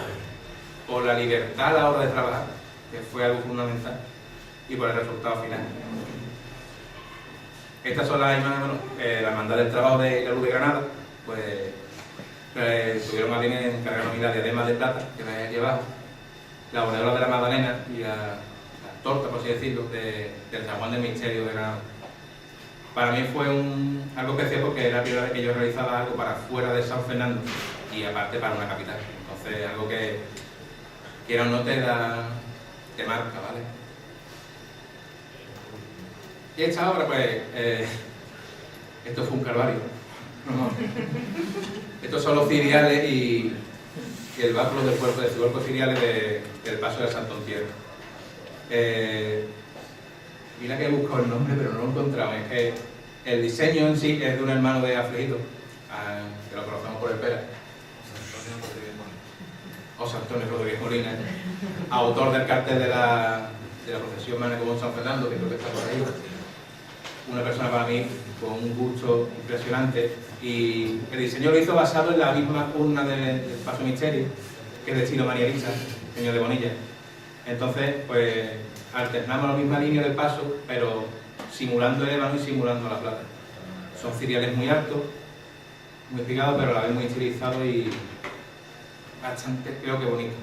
por la libertad a la hora de trabajar, que fue algo fundamental, y por el resultado final. Estas son las imágenes, bueno, la hermandad del trabajo de la Luz de Granada, pues tuvieron a bien encargarnos la diadema de plata, que la hay aquí abajo, la bonerola de la Magdalena y la torta, por así decirlo, del zaguán del misterio de Granada. Para mí fue algo especial porque era la primera vez que yo realizaba algo para fuera de San Fernando y aparte para una capital. Entonces, algo que quiera o no te marca, ¿vale? Y esta obra, pues, esto fue un calvario. Estos son los ciriales y el báculo del cuerpo de su cuerpo ciriales del paso del Santo Entierro. Mira que he buscado el nombre, pero no lo he encontrado. Es que el diseño en sí es de un hermano de Afligido, que lo conocemos por el Pera. José Antonio Rodríguez Molina, autor del cartel de la procesión Mañana Común San Fernando, que creo que está por ahí. Una persona para mí con un gusto impresionante, y el diseño lo hizo basado en la misma urna del Paso Misterio, que es de estilo manierista, señor de Bonilla. Entonces, pues alternamos la misma línea del paso, pero simulando el ébano y simulando la plata. Son ciriales muy altos, muy espigados, pero a la vez muy estilizados y bastante, creo que bonito.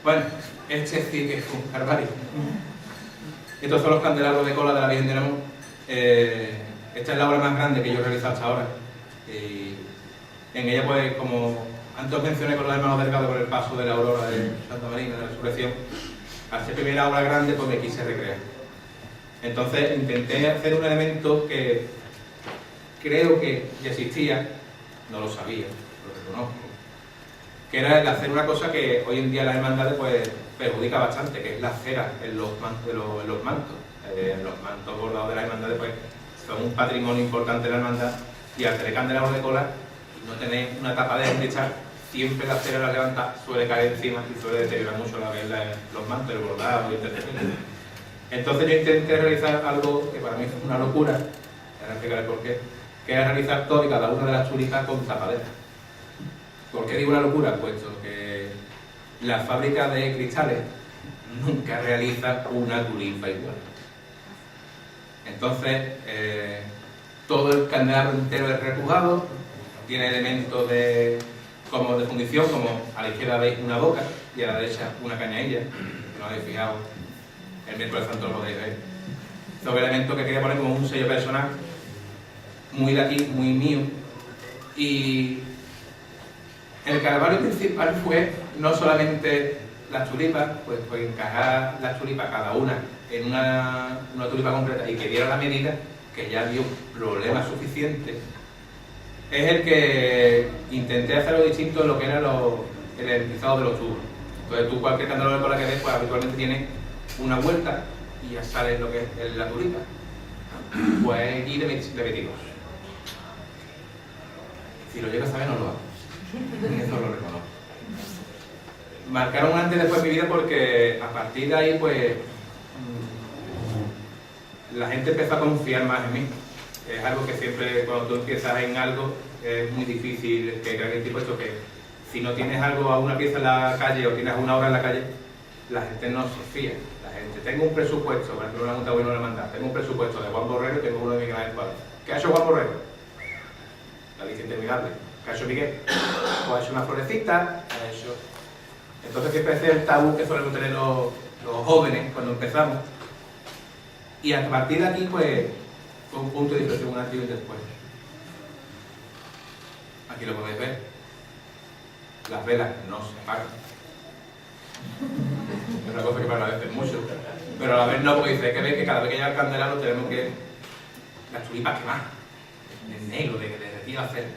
Bueno, este sí que es un calvario. Estos son los candelabros de cola de la Virgen del Amor. Esta es la obra más grande que yo he realizado hasta ahora. Y en ella, pues, como antes os mencioné con los hermanos Delgado por el paso de la aurora de Santa Marina, de la Resurrección, al ser primera obra grande, pues me quise recrear. Entonces intenté hacer un elemento que creo que ya existía, no lo sabía, lo reconozco, que era el hacer una cosa que hoy en día las hermandades pues perjudica bastante, que es la cera en los mantos. Los mantos bordados de las hermandades pues son un patrimonio importante de la hermandad, y al tener candelabros de cola y no tener una tapa de echar, siempre la cera la levanta suele caer encima y suele deteriorar mucho los mantos, el bordado y etc. Entonces yo intenté realizar algo que para mí fue una locura, ahora explicaré por qué, que era realizar todas y cada una de las churitas con tapadera. ¿Por qué digo una locura? Puesto que la fábrica de cristales nunca realiza una tulipa igual. Entonces, todo el candelabro entero es repujado, tiene elementos como de fundición, como a la izquierda veis una boca y a la derecha una cañadilla, que no habéis fijado, el miércoles santo lo podéis ver. Son elementos que quería poner como un sello personal, muy de aquí, muy mío. Y el calvario principal fue no solamente las tulipas, pues encajar las tulipas cada una en una tulipa concreta y que diera la medida, que ya dio problemas suficientes. Es el que intenté hacer algo distinto de lo que era el electrizado de los tubos. Entonces tú cualquier candelabro con la que ves, pues habitualmente tiene una vuelta y ya sale lo que es la tulipa. Pues y le metí dos. Si lo llegas a ver no lo hago. Eso lo reconozco. Marcaron un antes y después de mi vida porque a partir de ahí pues la gente empezó a confiar más en mí. Es algo que siempre cuando tú empiezas en algo es muy difícil que crean el tipo esto que si no tienes algo a una pieza en la calle o tienes una obra en la calle, la gente no se fía. La gente, tengo un presupuesto, por ejemplo, una monta buena no la manda, tengo un presupuesto de Juan Borrero y tengo uno de Miguel Ángel Cuadro. ¿Qué ha hecho Juan Borrero? La lista interminable. ¿Qué ha hecho Miguel? Pues ha hecho una florecita, ha hecho... Entonces siempre es el tabú que solemos tener los jóvenes cuando empezamos. Y a partir de aquí, pues, fue un punto de inflexión, un antes y un después. Aquí lo podéis ver. Las velas no se apagan. Es una cosa que para la vez es mucho. Pero a la vez no, porque dice, hay que ver que cada vez que llega el candelabro tenemos que... las tulipas quemar. En negro, de derretir a hacer.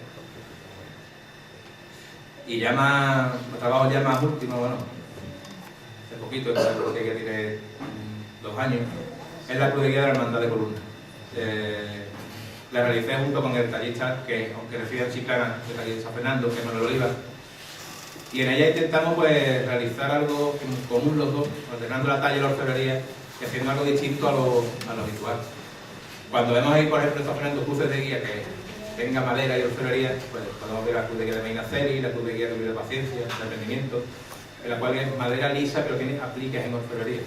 Y ya más... los trabajos ya más últimos, bueno... hace poquito, que tiene 2 años. Es la cruz de guía de la Hermandad de Columna. La realicé junto con el tallista, que aunque reside en Chiclana, el tallista Fernando, que es Manuel Oliva. Y en ella intentamos pues realizar algo en común los dos, ordenando la talla y la orfebrería y haciendo algo distinto a lo habitual. Cuando vemos ahí, por ejemplo, está Fernando cruces de guía que tenga madera y orfebrería, pues podemos ver la cruz de guía de Medina Celi, la cruz de guía de Paciencia, de Aprendimiento, en la cual es madera lisa pero tiene apliques en orfebrería.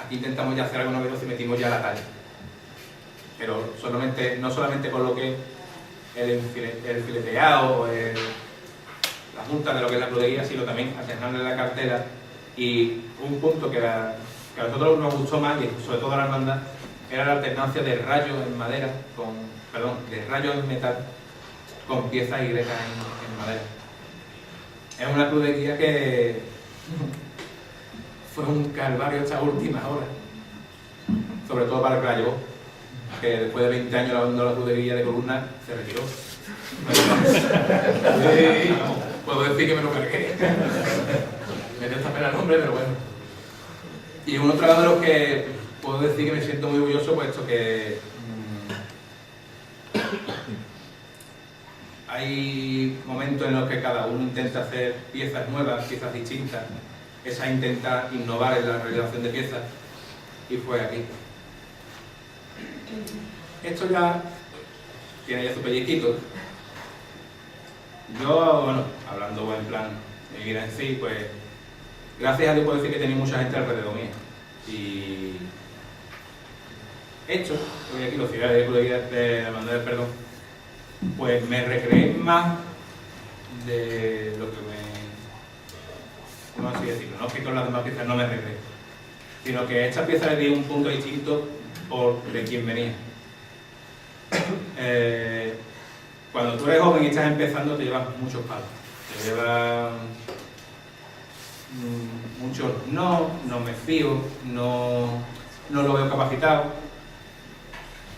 Aquí intentamos ya hacer algo novedoso y metimos ya la talla. Pero no solamente con lo que el fileteado, la junta de lo que es la crudería, sino también alternarle la cartera. Y un punto que a nosotros nos gustó más, y sobre todo a la hermandad, era la alternancia de rayos en madera, de rayos en metal con piezas y grecas en madera. Es una crudería que fue un calvario esta última hora, sobre todo para el que la llevó, que después de 20 años lavando la crudería de Columna se retiró. Sí, puedo decir que me lo cargué. Me dio esta pena el nombre, pero bueno. Y un otro de los que puedo decir que me siento muy orgulloso, puesto que hay momentos en los que cada uno intenta hacer piezas nuevas, piezas distintas. Esa intenta innovar en la realización de piezas, y fue aquí. Esto ya tiene ya su pellizquito. Yo, bueno, hablando en plan de mi vida en sí, pues gracias a Dios puedo decir que he tenido mucha gente alrededor mía. Y esto, hoy aquí los ciudades de la Hermandad del Perdón, pues me recreé más de lo que no así decirlo, no es que con las demás piezas no me recreé, sino que a esta pieza le di un punto distinto de quien venía. Cuando tú eres joven y estás empezando te llevas muchos palos, te llevas muchos no me fío, no lo veo capacitado,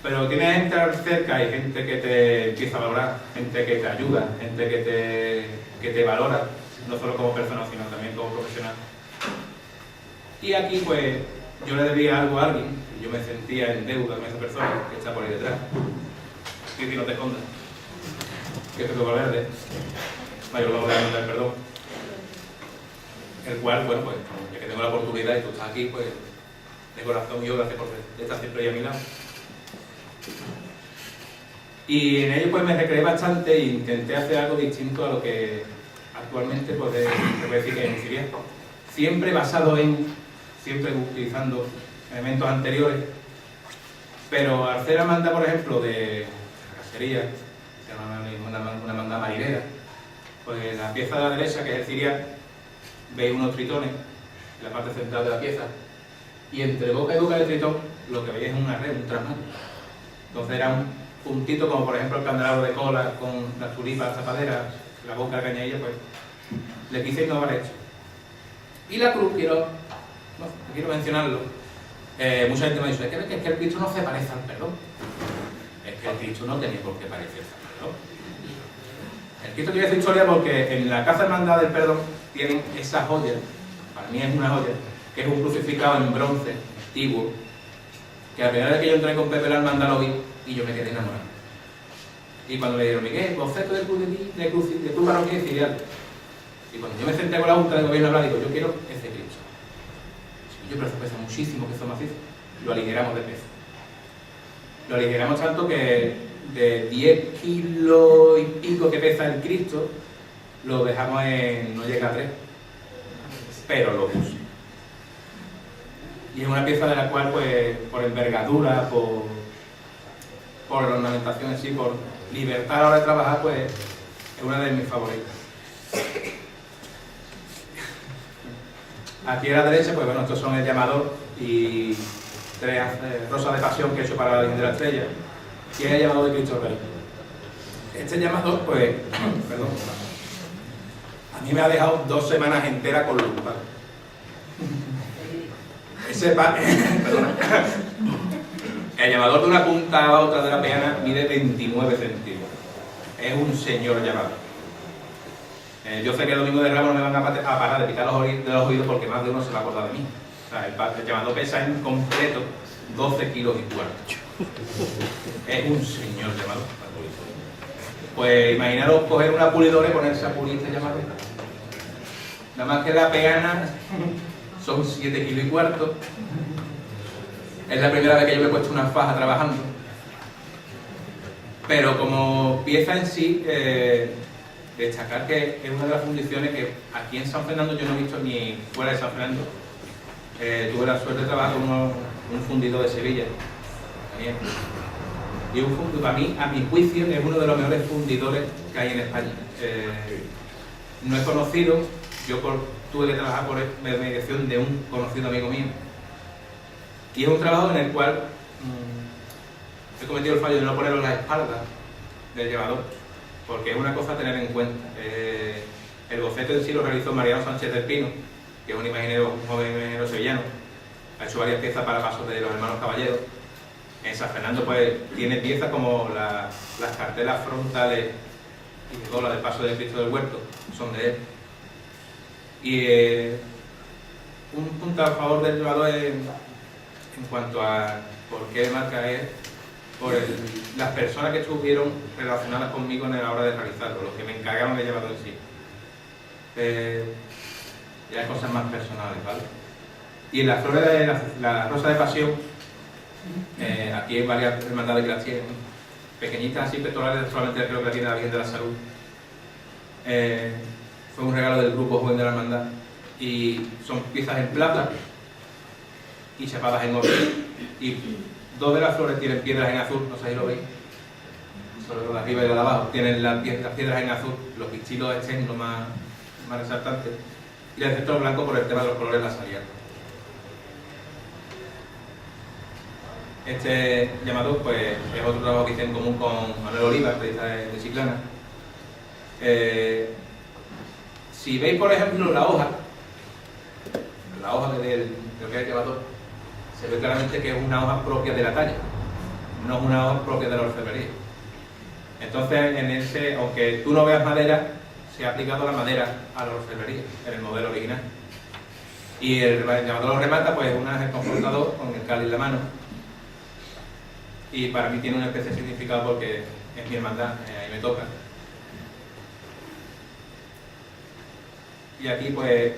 pero tienes gente cerca y gente que te empieza a valorar, gente que te ayuda, gente que te valora, no solo como persona sino también como profesional. Y aquí pues yo le debía algo a alguien, y yo me sentía en deuda con esa persona que está por ahí detrás. Y si no te escondas, que te toca verde, mayor valor de mandar perdón. El cual, bueno, pues, ya que tengo la oportunidad y tú estás aquí, pues, de corazón yo gracias por estar siempre ahí a mi lado. Y en ello pues me recreé bastante e intenté hacer algo distinto a lo que actualmente pues, se puede decir que es un cirial. Siempre basado siempre utilizando elementos anteriores, pero al hacer hermandad, por ejemplo, de cacería, se llama una hermandad marinera, pues la pieza de la derecha, que es el cirial, veis unos tritones en la parte central de la pieza, y entre boca y boca del tritón lo que veis es una red, un trasmano. Entonces era un puntito como por ejemplo el candelabro de cola con las tulipas tapaderas, la boca de cañadilla, pues le quise innovar esto. Y la cruz, quiero mencionarlo, mucha gente me dice, es que el Cristo no se parece al perdón. Es que el Cristo no tenía por qué parecerse al perdón. El Cristo tiene esa historia porque en la Casa Hermandad del Perdón tienen esa joya, para mí es una joya, que es un crucificado en bronce antiguo, que la primera vez que yo entré con Pepe la hermandad lo vi y yo me quedé enamorado. Y cuando me dijeron, Miguel, boceto de tu parroquia y cirial. Y cuando yo me senté con la Junta de Gobierno a hablar, digo, yo quiero ese Cristo. Y yo, pero eso pesa muchísimo, que eso macizo. Lo aligeramos de peso. Lo aligeramos tanto que de 10 kilos y pico que pesa el Cristo, lo dejamos en, no llega a 3, pero lo puse. Y es una pieza de la cual, pues, por envergadura, por la ornamentación en sí, por libertad a la hora de trabajar, pues, es una de mis favoritas. Aquí a la derecha, pues bueno, estos son el llamador y 3 rosas de pasión que he hecho para la Virgen de la Estrella, y es el llamador de Cristo Rey. Este llamador, pues, perdón, a mí me ha dejado 2 semanas enteras con lumbar. El llamador de una punta a otra de la peana mide 29 centímetros. Es un señor llamador. Yo sé que el domingo de Ramos no me van a parar de picar de los oídos porque más de uno se va a acordar de mí. O sea, el llamador pesa en completo 12 kilos y cuarto. Es un señor llamador. Pues imaginaros coger una pulidora y ponerse a pulir este llamador. Nada más que la peana son 7 kilos y cuarto. Es la primera vez que yo me he puesto una faja trabajando. Pero como pieza en sí, destacar que es una de las fundiciones que aquí en San Fernando yo no he visto ni fuera de San Fernando. Tuve la suerte de trabajar con un fundidor de Sevilla. También. Y para mí, a mi juicio, es uno de los mejores fundidores que hay en España. No es conocido, yo tuve que trabajar por mediación de un conocido amigo mío. Y es un trabajo en el cual he cometido el fallo de no ponerlo en la espalda del llevador, porque es una cosa a tener en cuenta. El boceto en sí lo realizó Mariano Sánchez del Pino, que es un joven imaginero sevillano. Ha hecho varias piezas para pasos de los hermanos Caballeros. En San Fernando pues tiene piezas como las cartelas frontales y de cola del paso del Cristo del Huerto, son de él. Y un punto a favor del llevador en cuanto a por qué marca es por las personas que estuvieron relacionadas conmigo en la hora de realizarlo, los que me encargaron de llevarlo en sí. Ya hay cosas más personales, ¿vale? Y en las flores de la rosa de pasión, aquí hay varias hermandades que las tienen, pequeñitas así, pectorales, solamente creo que la tiene la Virgen de la Salud. Fue un regalo del grupo joven de la hermandad y son piezas en plata y chapadas en oro. Y 2 de las flores tienen piedras en azul, no sé si lo veis, sobre lo de arriba y lo de abajo, tienen las piedras en azul, los pistilos externos más resaltantes, y el centro blanco por el tema de los colores de la salida. Este llamador pues, es otro trabajo que hice en común con Manuel Oliva, artista de Chiclana. Si veis, por ejemplo, la hoja de lo que es el llamador, se ve claramente que es una hoja propia de la talla, no es una hoja propia de la orfebrería. Entonces, aunque tú no veas madera, se ha aplicado la madera a la orfebrería en el modelo original. Y el llamador lo remata pues un ángel confrontador con el cáliz en la mano. Y para mí tiene un especial significado porque es mi hermandad, ahí me toca. Y aquí pues,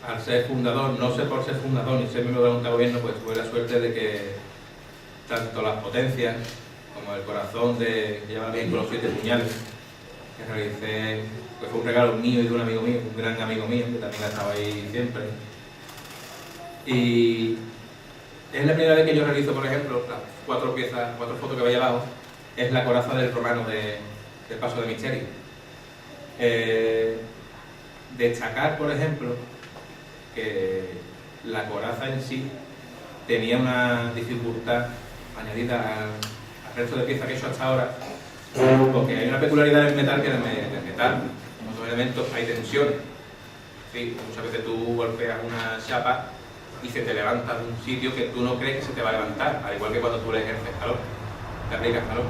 al ser fundador, no sé por ser fundador ni ser miembro de la Junta de Gobierno, pues tuve la suerte de que tanto las potencias como el corazón que lleva bien con los 7 puñales, que realicé, pues fue un regalo mío y de un amigo mío, un gran amigo mío, que también ha estado ahí siempre. Y es la primera vez que yo realizo, por ejemplo, las 4 fotos que veis abajo, es la coraza del romano del Paso de Misterio. Destacar, por ejemplo, que la coraza en sí tenía una dificultad añadida al resto de piezas que he hecho hasta ahora, porque hay una peculiaridad del metal que en el metal, en otros elementos, hay tensiones. ¿Sí? Muchas veces tú golpeas una chapa y se te levanta de un sitio que tú no crees que se te va a levantar, al igual que cuando tú le ejerces calor, te aplicas calor.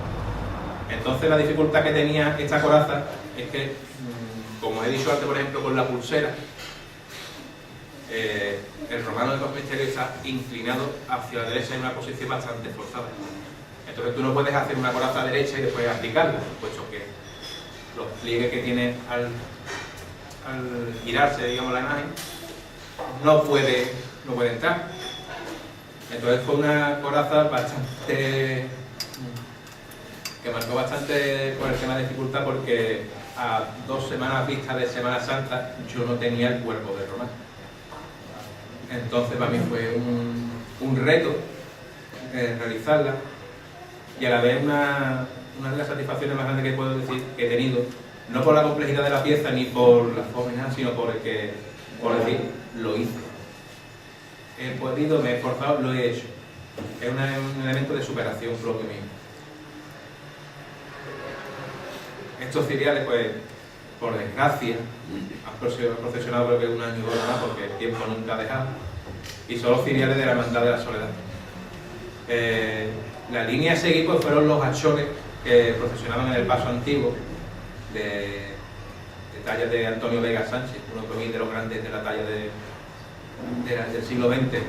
Entonces la dificultad que tenía esta coraza es que, como he dicho antes, por ejemplo, con la pulsera, el romano del Paso de Misterio está inclinado hacia la derecha en una posición bastante forzada. Entonces tú no puedes hacer una coraza derecha y después aplicarla, puesto que los pliegues que tiene al girarse, digamos, la imagen, no puede entrar. Entonces fue una coraza bastante que marcó bastante por el tema de dificultad, porque a 2 semanas vistas de Semana Santa yo no tenía el cuerpo de romano. Entonces para mí fue un reto realizarla, y a la vez una de las satisfacciones más grandes que puedo decir que he tenido, no por la complejidad de la pieza ni por la forma ni nada, sino por decir, lo hice. He podido, me he esforzado, lo he hecho. Es un elemento de superación propio mío. Estos ciriales, pues, por desgracia, han procesionado creo que 1 año y 2 más, porque el tiempo nunca ha dejado, y son los ciriales de la Hermandad de la Soledad. La línea a seguir pues, fueron los hachones que procesionaban en el paso antiguo, de talla de Antonio Vega Sánchez, uno de los grandes de la talla del siglo XX,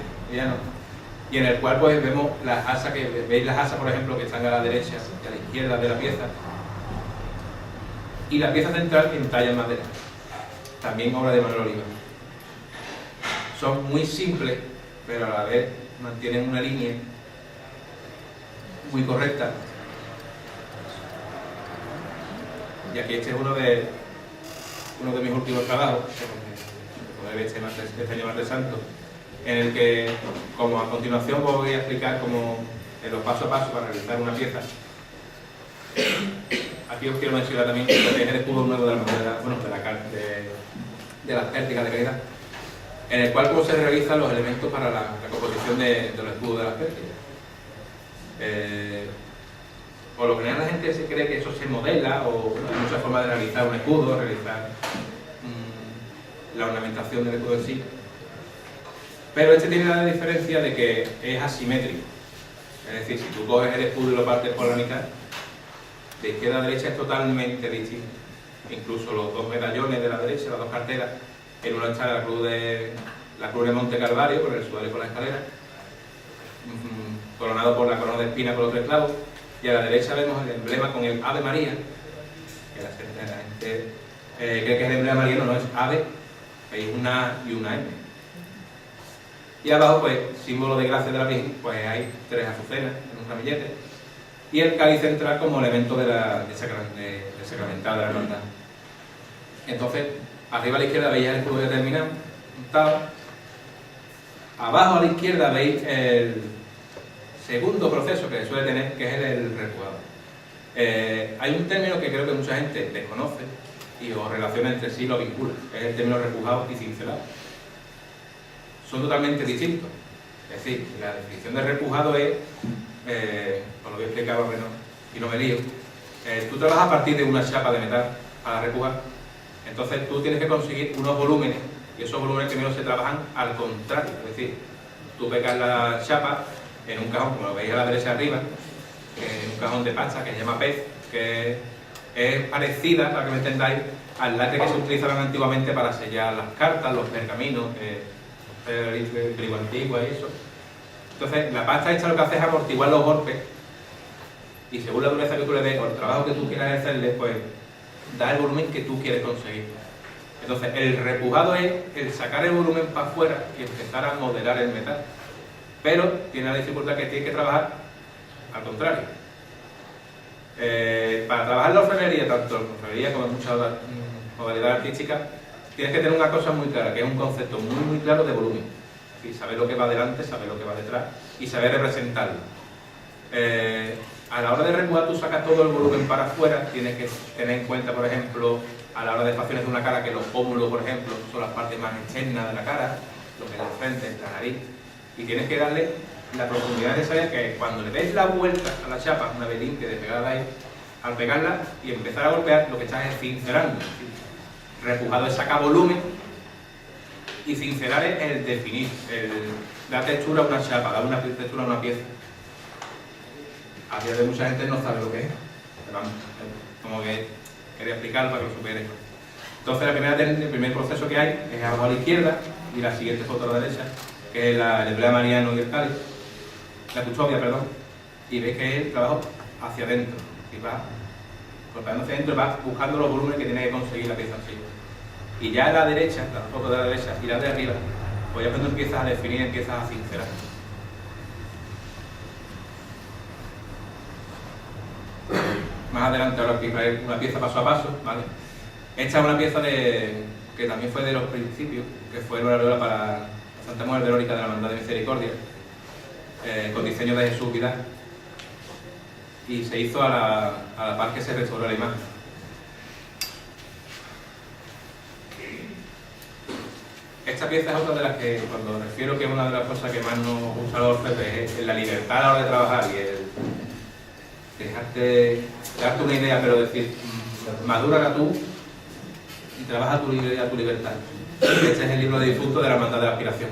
y en el cual pues vemos las asas, que veis las asas, por ejemplo, que están a la derecha y a la izquierda de la pieza, y la pieza central en talla en madera, también obra de Manuel Oliva. Son muy simples, pero a la vez mantienen una línea muy correcta. Y aquí este es uno de mis últimos trabajos, este año Martes Santo, en el que, como a continuación voy a explicar como en los paso a paso para realizar una pieza. Aquí os quiero mencionar también que es el escudo nuevo de las pértigas de calidad, en el cual pues, se realizan los elementos para la composición de los escudos de las pértigas. Por lo general la gente se cree que eso se modela, o hay muchas formas de realizar un escudo, realizar la ornamentación del escudo en sí. Pero este tiene la diferencia de que es asimétrico. Es decir, si tú coges el escudo y lo partes por la mitad, de izquierda a derecha es totalmente distinto. Incluso los 2 medallones de la derecha, las 2 carteras, en uno está la cruz de Monte Calvario, con el sudario y con la escalera, coronado por la corona de espina con los 3 clavos, y a la derecha vemos el emblema con el Ave María, que la gente cree que es el emblema mariano, no es Ave, hay una A y una M. Y abajo, pues, símbolo de gracia de la Virgen, pues hay 3 azucenas en un ramillete, y el cáliz central como elemento de sacramental de la hermandad. Entonces, arriba a la izquierda veis el escudo determinado, montado. Abajo a la izquierda veis el segundo proceso que suele tener, que es el repujado. Hay un término que creo que mucha gente desconoce y os relaciona entre sí, lo vincula, que es el término repujado y cincelado. Son totalmente distintos. Es decir, la definición de repujado es, os lo voy a explicar y no me lío, tú trabajas a partir de una chapa de metal para repujar, entonces tú tienes que conseguir unos volúmenes, y esos volúmenes primero se trabajan al contrario, es decir, tú pegas la chapa en un cajón, como lo veis a la derecha arriba, en un cajón de pasta que se llama pez, que es parecida, para que me entendáis, al lacre que se utilizaban antiguamente para sellar las cartas, los pergaminos, el griego antiguo y eso. Entonces, la pasta esta lo que hace es amortiguar los golpes, y según la dureza que tú le des o el trabajo que tú quieras hacerle, pues da el volumen que tú quieres conseguir. Entonces, el repujado es el sacar el volumen para afuera y empezar a modelar el metal. Pero tiene la dificultad que tiene que trabajar al contrario. Para trabajar la orfebrería, tanto la orfebrería como en muchas otras modalidades artísticas, tienes que tener una cosa muy clara, que es un concepto muy claro de volumen. ¿Sí? Saber lo que va delante, saber lo que va detrás y saber representarlo. A la hora de repujar, tú sacas todo el volumen para afuera, tienes que tener en cuenta, por ejemplo, a la hora de facciones de una cara, que los pómulos, por ejemplo, son las partes más externas de la cara, lo que es el frente, la nariz, y tienes que darle la profundidad necesaria, que cuando le des la vuelta a la chapa, una vez limpia de pegada ahí, al pegarla y empezar a golpear, lo que estás es cincelando. Repujado es sacar volumen y cincelar es el definir, dar textura a una chapa, dar una textura a una pieza. A día de mucha gente no sabe lo que es, pero vamos, como que quería explicarlo para que lo supierais. Entonces el primer proceso que hay es abajo a la izquierda y la siguiente foto a la derecha, que es el emblema mariano y el cáliz, la custodia, perdón, y veis que es el trabajo hacia adentro, y va cortando hacia adentro y va buscando los volúmenes que tiene que conseguir la pieza en sí. Y ya a la derecha, la foto de la derecha y la de arriba, pues ya cuando empiezas a definir, empiezas a cincelar. Más adelante ahora explicaré una pieza paso a paso, ¿vale? Esta es una pieza que también fue de los principios, que fue una aureola para Santa Mujer Verónica de la Hermandad de Misericordia, con diseño de Jesús Vidal, y se hizo a la par que se restauró la imagen. Esta pieza es otra de las que, cuando refiero que es una de las cosas que más nos gusta a los orfebres, es la libertad a la hora de trabajar y el darte una idea, pero decir, madúrala tú y trabaja tu libertad. Este es el libro de difunto de la Hermandad de la Aspiración.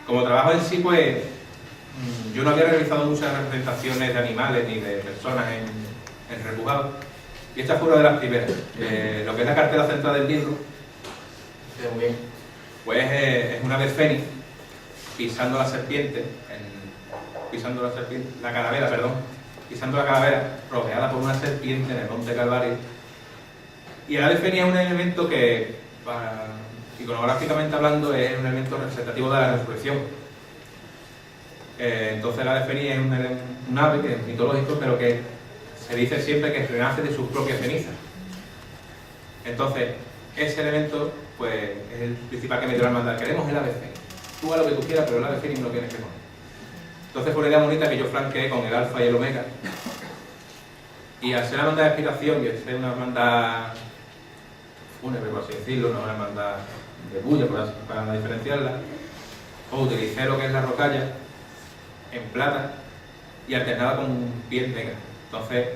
Como trabajo en sí, pues yo no había realizado muchas representaciones de animales ni de personas en repujado, y esta fue una de las primeras. Lo que es la cartera central del libro, muy bien, pues es una ave fénix pisando la serpiente, la calavera, pisando la calavera, rodeada por una serpiente en el monte Calvario. Y el ave fénix es un elemento que, iconográficamente hablando, es un elemento representativo de la resurrección. Entonces el ave fénix es un ave que es mitológico, pero que se dice siempre que renace de sus propias cenizas. Entonces, ese elemento, pues, es el principal que me dio la hermandad. Queremos el ave fénix. Tú haz lo que tú quieras, pero el ave fénix no lo tienes que poner. Entonces fue una idea bonita que yo franqueé con el alfa y el omega. Y al ser una hermandad de aspiración y al ser una hermandad fúnebre, por así decirlo, no una hermandad de bulla, para diferenciarla, pues utilicé lo que es la rocalla en plata y alternada con piel negra. Entonces,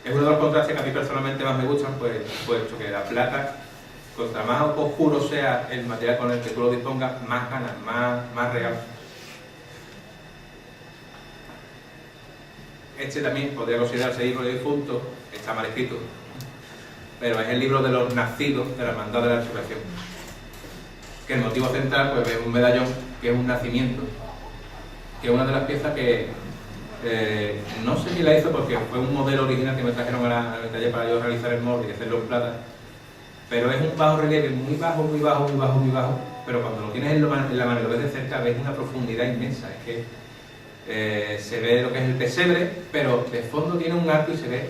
es uno de los contrastes que a mí personalmente más me gustan, pues puesto que la plata, contra más oscuro sea el material con el que tú lo dispongas, más ganas, más real. Este también podría considerarse libro de difunto, está mal escrito, pero es el libro de los nacidos de la Hermandad de la Resurrección. Que el motivo central, pues, es un medallón que es un nacimiento, que es una de las piezas que no sé quién la hizo porque fue un modelo original que me trajeron al taller para yo realizar el molde y hacerlo en plata, pero es un bajo relieve muy bajo, pero cuando lo tienes en la mano y lo ves de cerca ves una profundidad inmensa. Es que se ve lo que es el pesebre, pero de fondo tiene un arco y se ve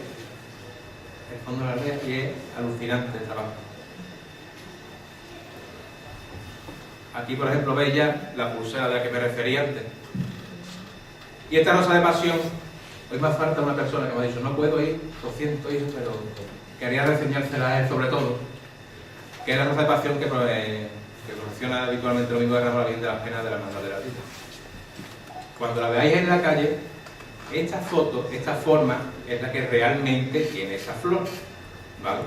el fondo de la red y es alucinante el trabajo. Aquí, por ejemplo, veis ya la pulsera de la que me refería antes. Y esta rosa de pasión, hoy me falta una persona que me ha dicho, no puedo ir, lo siento, pero quería reseñársela a él sobre todo, que es la rosa de pasión que procesiona habitualmente el domingo de Ramos, la Virgen de las Penas de la Hermandad de la Vida. Cuando la veáis en la calle, esta foto, esta forma, es la que realmente tiene esa flor, ¿vale?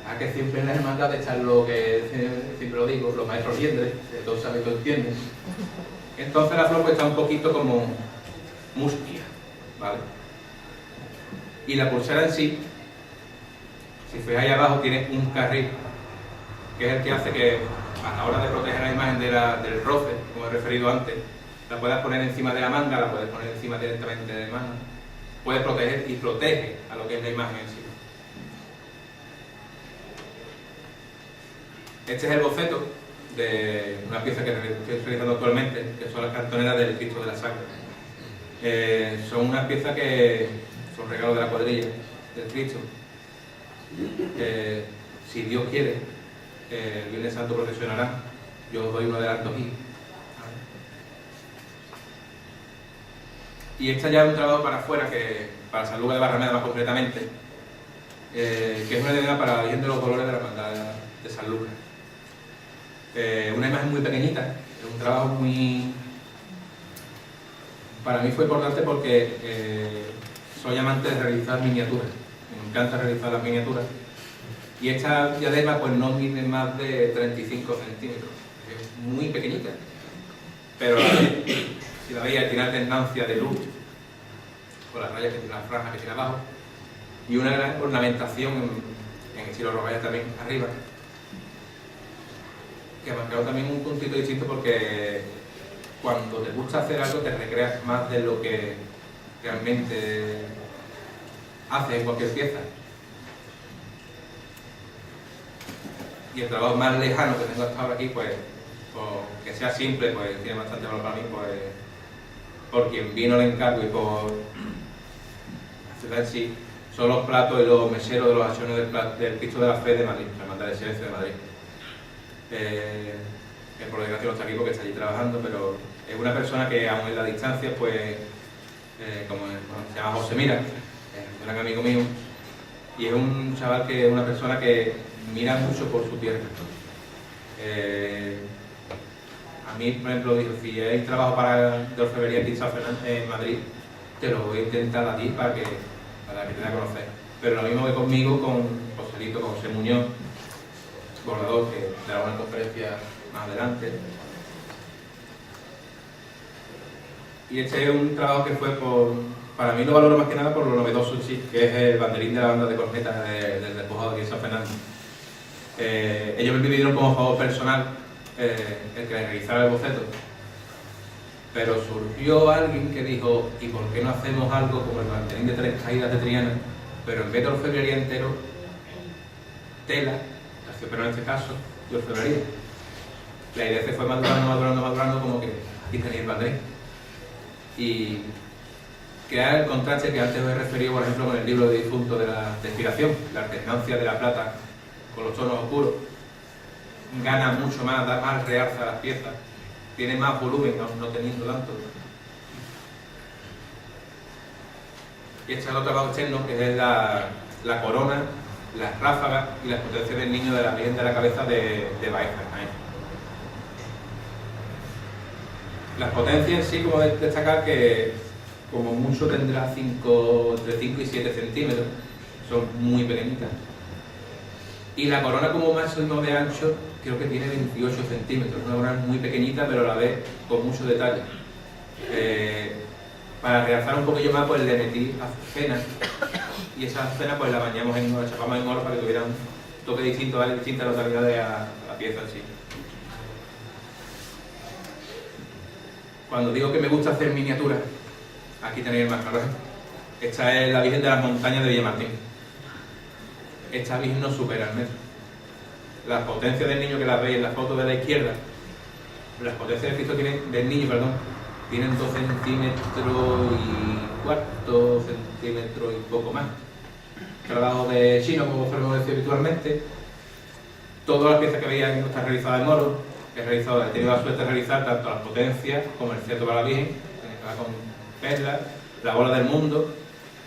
La que siempre en las hermandades están lo que siempre lo digo, los maestros liendres, todos saben, todos entienden. Entonces la flor pues está un poquito como mustia, ¿vale? Y la pulsera en sí, si fijáis abajo, tiene un carril, que es el que hace que a la hora de proteger la imagen del roce, como he referido antes, la puedas poner encima de la manga, la puedes poner encima directamente de la mano, puede proteger y protege a lo que es la imagen en sí. Este es el boceto de una pieza que estoy realizando actualmente, que son las cantoneras del Cristo de la Sangre. Son unas piezas que son regalos de la cuadrilla del Cristo. Si Dios quiere, el Viernes Santo procesionará. Yo os doy un adelanto aquí. Y esta ya es un trabajo para afuera, para San Lucas de Barrameda más concretamente, que es una idea para la Virgen de los Dolores de la Hermandad de San Lucas. Una imagen muy pequeñita, es un trabajo muy... Para mí fue importante porque soy amante de realizar miniaturas, me encanta realizar las miniaturas. Y esta diadema pues no mide más de 35 centímetros, es muy pequeñita, pero si la veis tiene alternancia de luz, con las rayas, las franjas que tiene abajo, y una gran ornamentación en estilo Rogalla también arriba, que ha marcado también un puntito distinto porque cuando te gusta hacer algo te recreas más de lo que realmente haces en cualquier pieza. Y el trabajo más lejano que tengo hasta ahora aquí, pues que sea simple, pues tiene bastante valor para mí, pues por quien vino el encargo y por la ciudad en sí, son los platos y los meseros de los acciones del Cristo de la Fe de Madrid, la Hermandad del Silencio de Madrid. Que por desgracia no está aquí porque está allí trabajando, pero es una persona que aún en la distancia, pues, se llama José Mira, es un gran amigo mío, y es un chaval que es una persona que mira mucho por su tierra. A mí, por ejemplo, dijo, si hay trabajo de orfebrería aquí en Madrid, te lo voy a intentar a ti para que te dé a conocer. Pero lo mismo que conmigo, con Joselito, con José Muñoz, bordador, que dará una conferencia más adelante. Y este es un trabajo que fue para mí lo valoro más que nada por lo novedoso en sí, que es el banderín de la banda de cornetas del despojado de San Fernando. Ellos me pidieron como favor personal el que les realizara el boceto, pero surgió alguien que dijo, ¿y por qué no hacemos algo como el banderín de 3 caídas de Triana, pero en vez de orfebrería entero, tela, pero en este caso, de orfebrería? La idea se fue madurando, como que aquí tenéis el banderín. Y crear el contraste que antes os he referido, por ejemplo, con el libro de difunto de la inspiración, la alternancia de la plata con los tonos oscuros, gana mucho más, da más realce a las piezas, tiene más volumen, no teniendo tanto. Y este es otro trabajo externo, que es la corona, las ráfagas y las potencias del niño de la Virgen de la Cabeza de Baeza. Las potencias en sí, como destacar que como mucho tendrá entre 5 y 7 centímetros, son muy pequeñitas. Y la corona como máximo de ancho creo que tiene 28 centímetros, una corona muy pequeñita pero a la vez con mucho detalle. Para realzar un poquillo más pues le metí azucenas y esa azucena pues la bañamos la chapamos en oro para que tuviera un toque distinto, darle distintas notabilidades a la pieza en sí. Cuando digo que me gusta hacer miniaturas, aquí tenéis el más claro. Esta es la Virgen de las Montañas de Villamartín. Esta Virgen no supera el metro. Las potencias del niño que las veis en la foto de la izquierda, las potencias del Cristo del niño, tienen 2 centímetros y cuarto, centímetros y poco más. Trabajo de chino, como podemos decir habitualmente. Todas las piezas que veis aquí están realizadas en oro. He tenido la suerte de realizar tanto las potencias como el cetro para la Virgen, que va con perlas, la bola del mundo,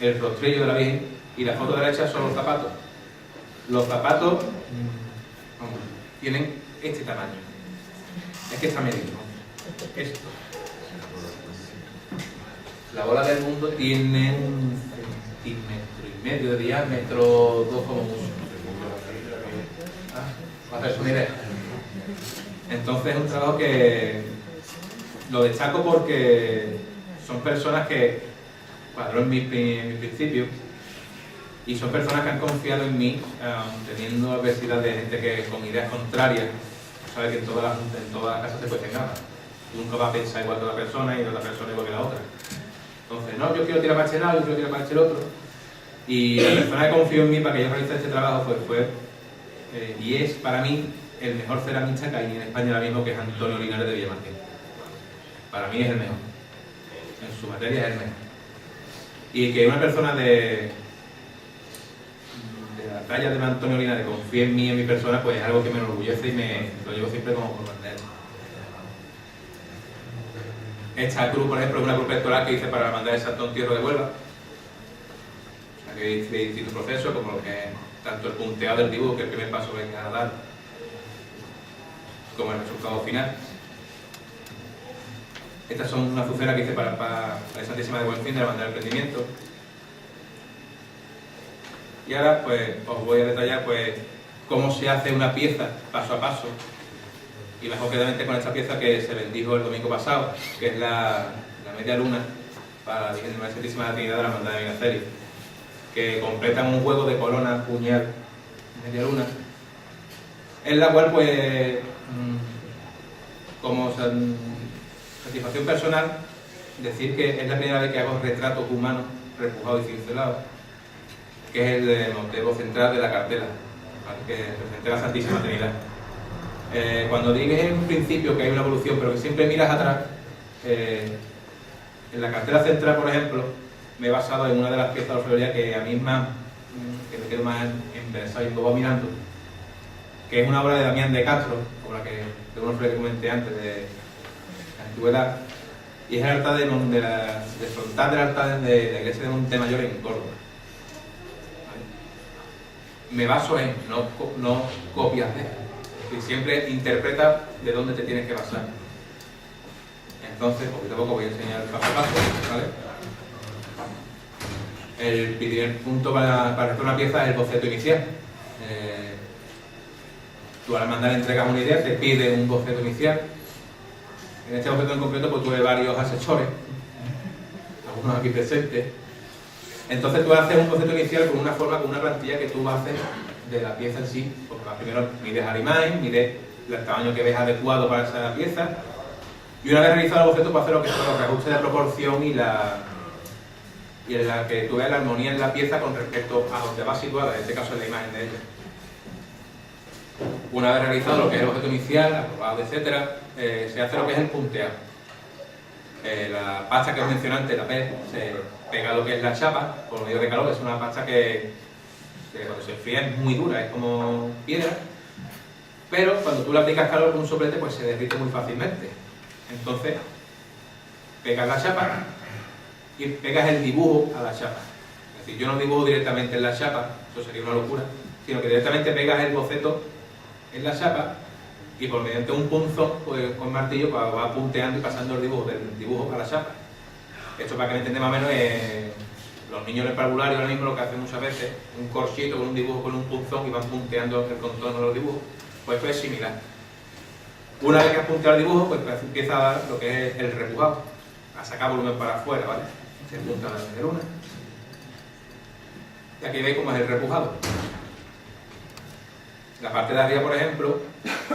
el rostrillo de la Virgen, y la foto derecha son los zapatos. Los zapatos tienen este tamaño. Es que está medido, ¿no? Esto. La bola del mundo tiene 1,5 centímetros de diámetro, 2 como mucho. Para hacerse una idea. Entonces es un trabajo que lo destaco porque son personas que cuadró en mis principios y son personas que han confiado en mí, teniendo adversidad de gente que con ideas contrarias, sabe que en todas las casas se puede nada. Nunca va a pensar igual que otra persona y la otra persona igual que la otra. Entonces, no, yo quiero tirar para este lado, yo quiero tirar para este otro. Y la persona que confió en mí para que yo realizara este trabajo pues fue, y es para mí, el mejor ceramista que hay en España ahora mismo, que es Antonio Linares de Villamartín. Para mí es el mejor. en su materia es Hermes. Y que una persona de la talla de Antonio Linares confíe en mí, en mi persona, pues es algo que me enorgullece y me lo llevo siempre como por bandera. Esta cruz, por ejemplo, es una cruz pectoral que hice para mandar el Santo Entierro de Huelva. O sea, que hice distintos procesos, como lo que es tanto el punteado del dibujo, que el primer paso venga a dar, como el resultado final. Estas son una azucena que hice para la Santísima de Buen Fin de la Hermandad del Prendimiento. Y ahora pues os voy a detallar pues cómo se hace una pieza paso a paso, y más concretamente con esta pieza que se bendijo el domingo pasado, que es la media luna para la Virgen de la Santísima Trinidad de la Hermandad de Minacerio, que completan un juego de corona, puñal, media luna, en la cual pues como satisfacción personal decir que es la primera vez que hago retratos humanos repujados y cincelados, que es el motivo central de la cartela, ¿vale? Que representa la Santísima Trinidad. Cuando digas en un principio que hay una evolución, pero que siempre miras atrás, en la cartela central, por ejemplo, me he basado en una de las piezas de orfebrería que a mí más, que me quedo más interesado y me voy mirando, que es una obra de Damián de Castro, obra que de una orfebrería que comenté antes, de la antigüedad, y es el altar de frontal del altar de la iglesia de Montemayor en Córdoba. Me baso en, no copias de, es decir, siempre interpreta de dónde te tienes que basar. Entonces, poquito a poco voy a enseñar el paso a paso, ¿vale? El primer punto para hacer una pieza es el boceto inicial. Tú al mandar entregas una idea, te pide un boceto inicial. En este boceto en concreto pues tuve varios asesores, algunos aquí presentes. Entonces tú haces un boceto inicial con una forma, con una plantilla que tú haces de la pieza en sí, porque primero mides al imagen, mides el tamaño que ves adecuado para esa pieza, y una vez realizado el boceto, puedes hacer lo que son los reajustes de proporción y en la que tú veas la armonía en la pieza con respecto a donde va situada, en este caso en la imagen de ella. Una vez realizado lo que es el boceto inicial, aprobado, etc., se hace lo que es el punteado. La pasta que os mencioné antes, la PER, se pega lo que es la chapa por medio de calor. Es una pasta que cuando se enfría es muy dura, es como piedra, pero cuando tú le aplicas calor con un soplete pues se derrite muy fácilmente. Entonces pegas la chapa y pegas el dibujo a la chapa. Es decir, yo no dibujo directamente en la chapa, eso sería una locura, sino que directamente pegas el boceto en la chapa y por mediante un punzón, pues, con martillo, pues, va punteando y pasando el dibujo del dibujo a la chapa. Esto, para que me entiendan más o menos, los niños del parvulario ahora mismo lo que hacen muchas veces, un corchito con un dibujo con un punzón y van punteando el contorno de los dibujos, pues esto es similar. Una vez que has punteado el dibujo, pues empieza a dar lo que es el repujado, a sacar volumen para afuera, ¿vale? Se punta la media luna. Y aquí veis cómo es el repujado. La parte de arriba, por ejemplo,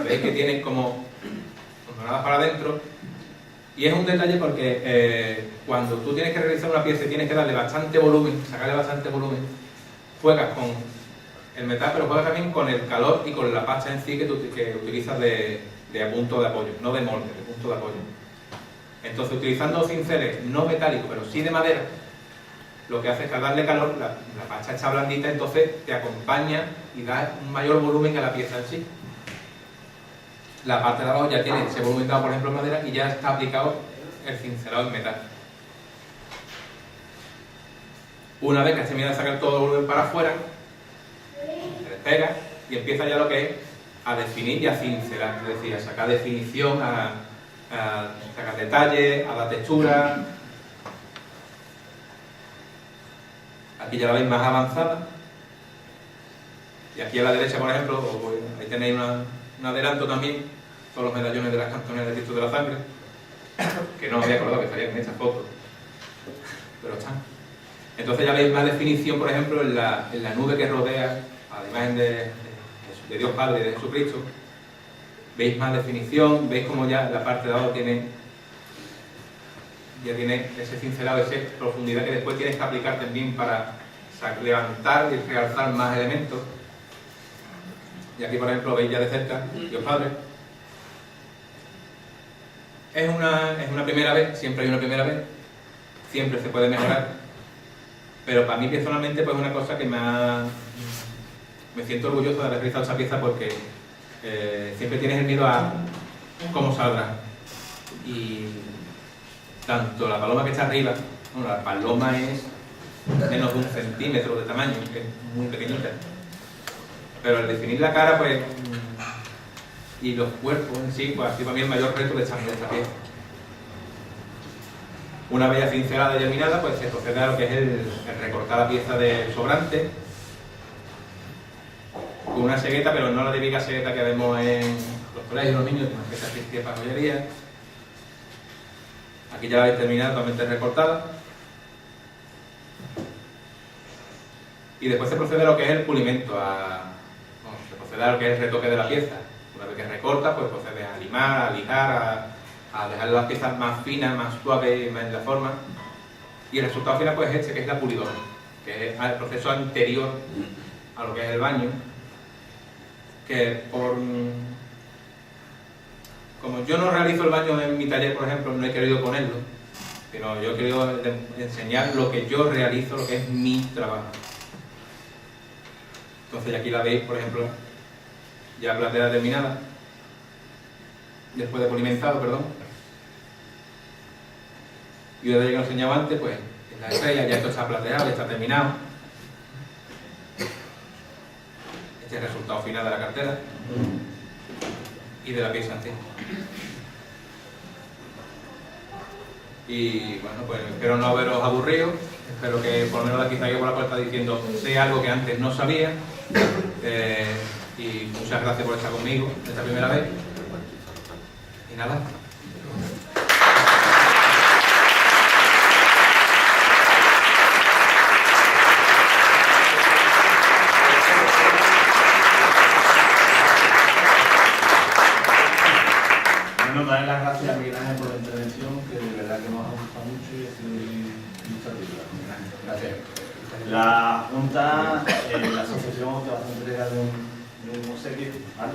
veis que tiene como donadas para adentro, y es un detalle porque cuando tú tienes que realizar una pieza y tienes que darle bastante volumen, sacarle bastante volumen, juegas con el metal, pero juegas también con el calor y con la pasta en sí que utilizas de punto de apoyo, no de molde, de punto de apoyo. Entonces, utilizando cinceles no metálicos, pero sí de madera, lo que hace es que al darle calor, la pasta está blandita, entonces te acompaña y da un mayor volumen a la pieza en sí. La parte de abajo ya tiene ese volumen dado, por ejemplo, en madera, y ya está aplicado el cincelado en metal. Una vez que has terminado de sacar todo el volumen para afuera, se despega y empieza ya lo que es a definir y a cincelar, es decir, a sacar definición, a sacar detalles, a dar textura. Aquí ya la veis más avanzada. Y aquí a la derecha, por ejemplo, ahí tenéis un adelanto también, son los medallones de las cantoneras de Cristo de la Sangre, que no me había acordado que estarían en esta foto, pero están. Entonces ya veis más definición, por ejemplo, en la nube que rodea a la imagen de Dios Padre y de Jesucristo. Veis más definición, veis como ya la parte de abajo tiene ese cincelado, esa profundidad que después tienes que aplicar también para levantar y realzar más elementos. Y aquí, por ejemplo, veis ya de cerca Dios Padre. Es una primera vez, siempre hay una primera vez, siempre se puede mejorar, pero para mí personalmente pues es una cosa que me siento orgulloso de haber realizado esa pieza porque siempre tienes el miedo a cómo saldrá. Y tanto la paloma que está arriba, bueno, la paloma es menos de 1 centímetro de tamaño, que es muy pequeñita, pero al definir la cara pues y los cuerpos en sí, pues ha sido para mí el mayor reto de esta pieza. Una vez ya cincelada y terminada, pues se procede a lo que es el recortar la pieza de sobrante con una segueta, pero no la típica segueta que vemos en los colegios, los niños, una segueta que para joyería. Aquí ya la habéis terminado totalmente recortada. Y después se procede a lo que es el pulimento, se procede a lo que es el retoque de la pieza. Una vez que recorta, pues procede a limar, a lijar, a dejar las piezas más finas, más suaves, más en la forma. Y el resultado final pues es este, que es la pulidora, que es el proceso anterior a lo que es el baño, que como yo no realizo el baño en mi taller, por ejemplo, no he querido ponerlo, sino yo he querido enseñar lo que yo realizo, lo que es mi trabajo. Entonces aquí la veis, por ejemplo, ya plateada terminada, después de pulimentado, perdón. Y una vez que lo enseñaba antes, pues en la estrella ya esto está plateado, ya está terminado. Este es el resultado final de la cartera y de la pieza en sí. Y bueno, pues espero no haberos aburrido, espero que por lo menos de aquí salga por la puerta diciendo sé algo que antes no sabía. Y muchas gracias por estar conmigo esta primera vez. Y nada. Bueno, darle las gracias a Miguel Ángel por la intervención, que de verdad que nos ha gustado mucho y ha sido muy satisfactoria. Gracias. La Junta, la asociación te va a hacer entrega de un obsequio, ¿vale?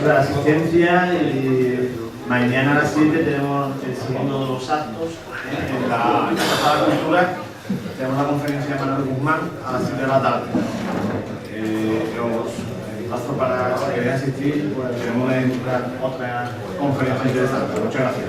La asistencia y mañana a las 7 tenemos el segundo de los actos en la Casa de la Cultura. Tenemos la conferencia de Manuel Guzmán a las 7 de la tarde. Os paso para si queréis asistir, pues tenemos otra conferencia interesante. Muchas gracias.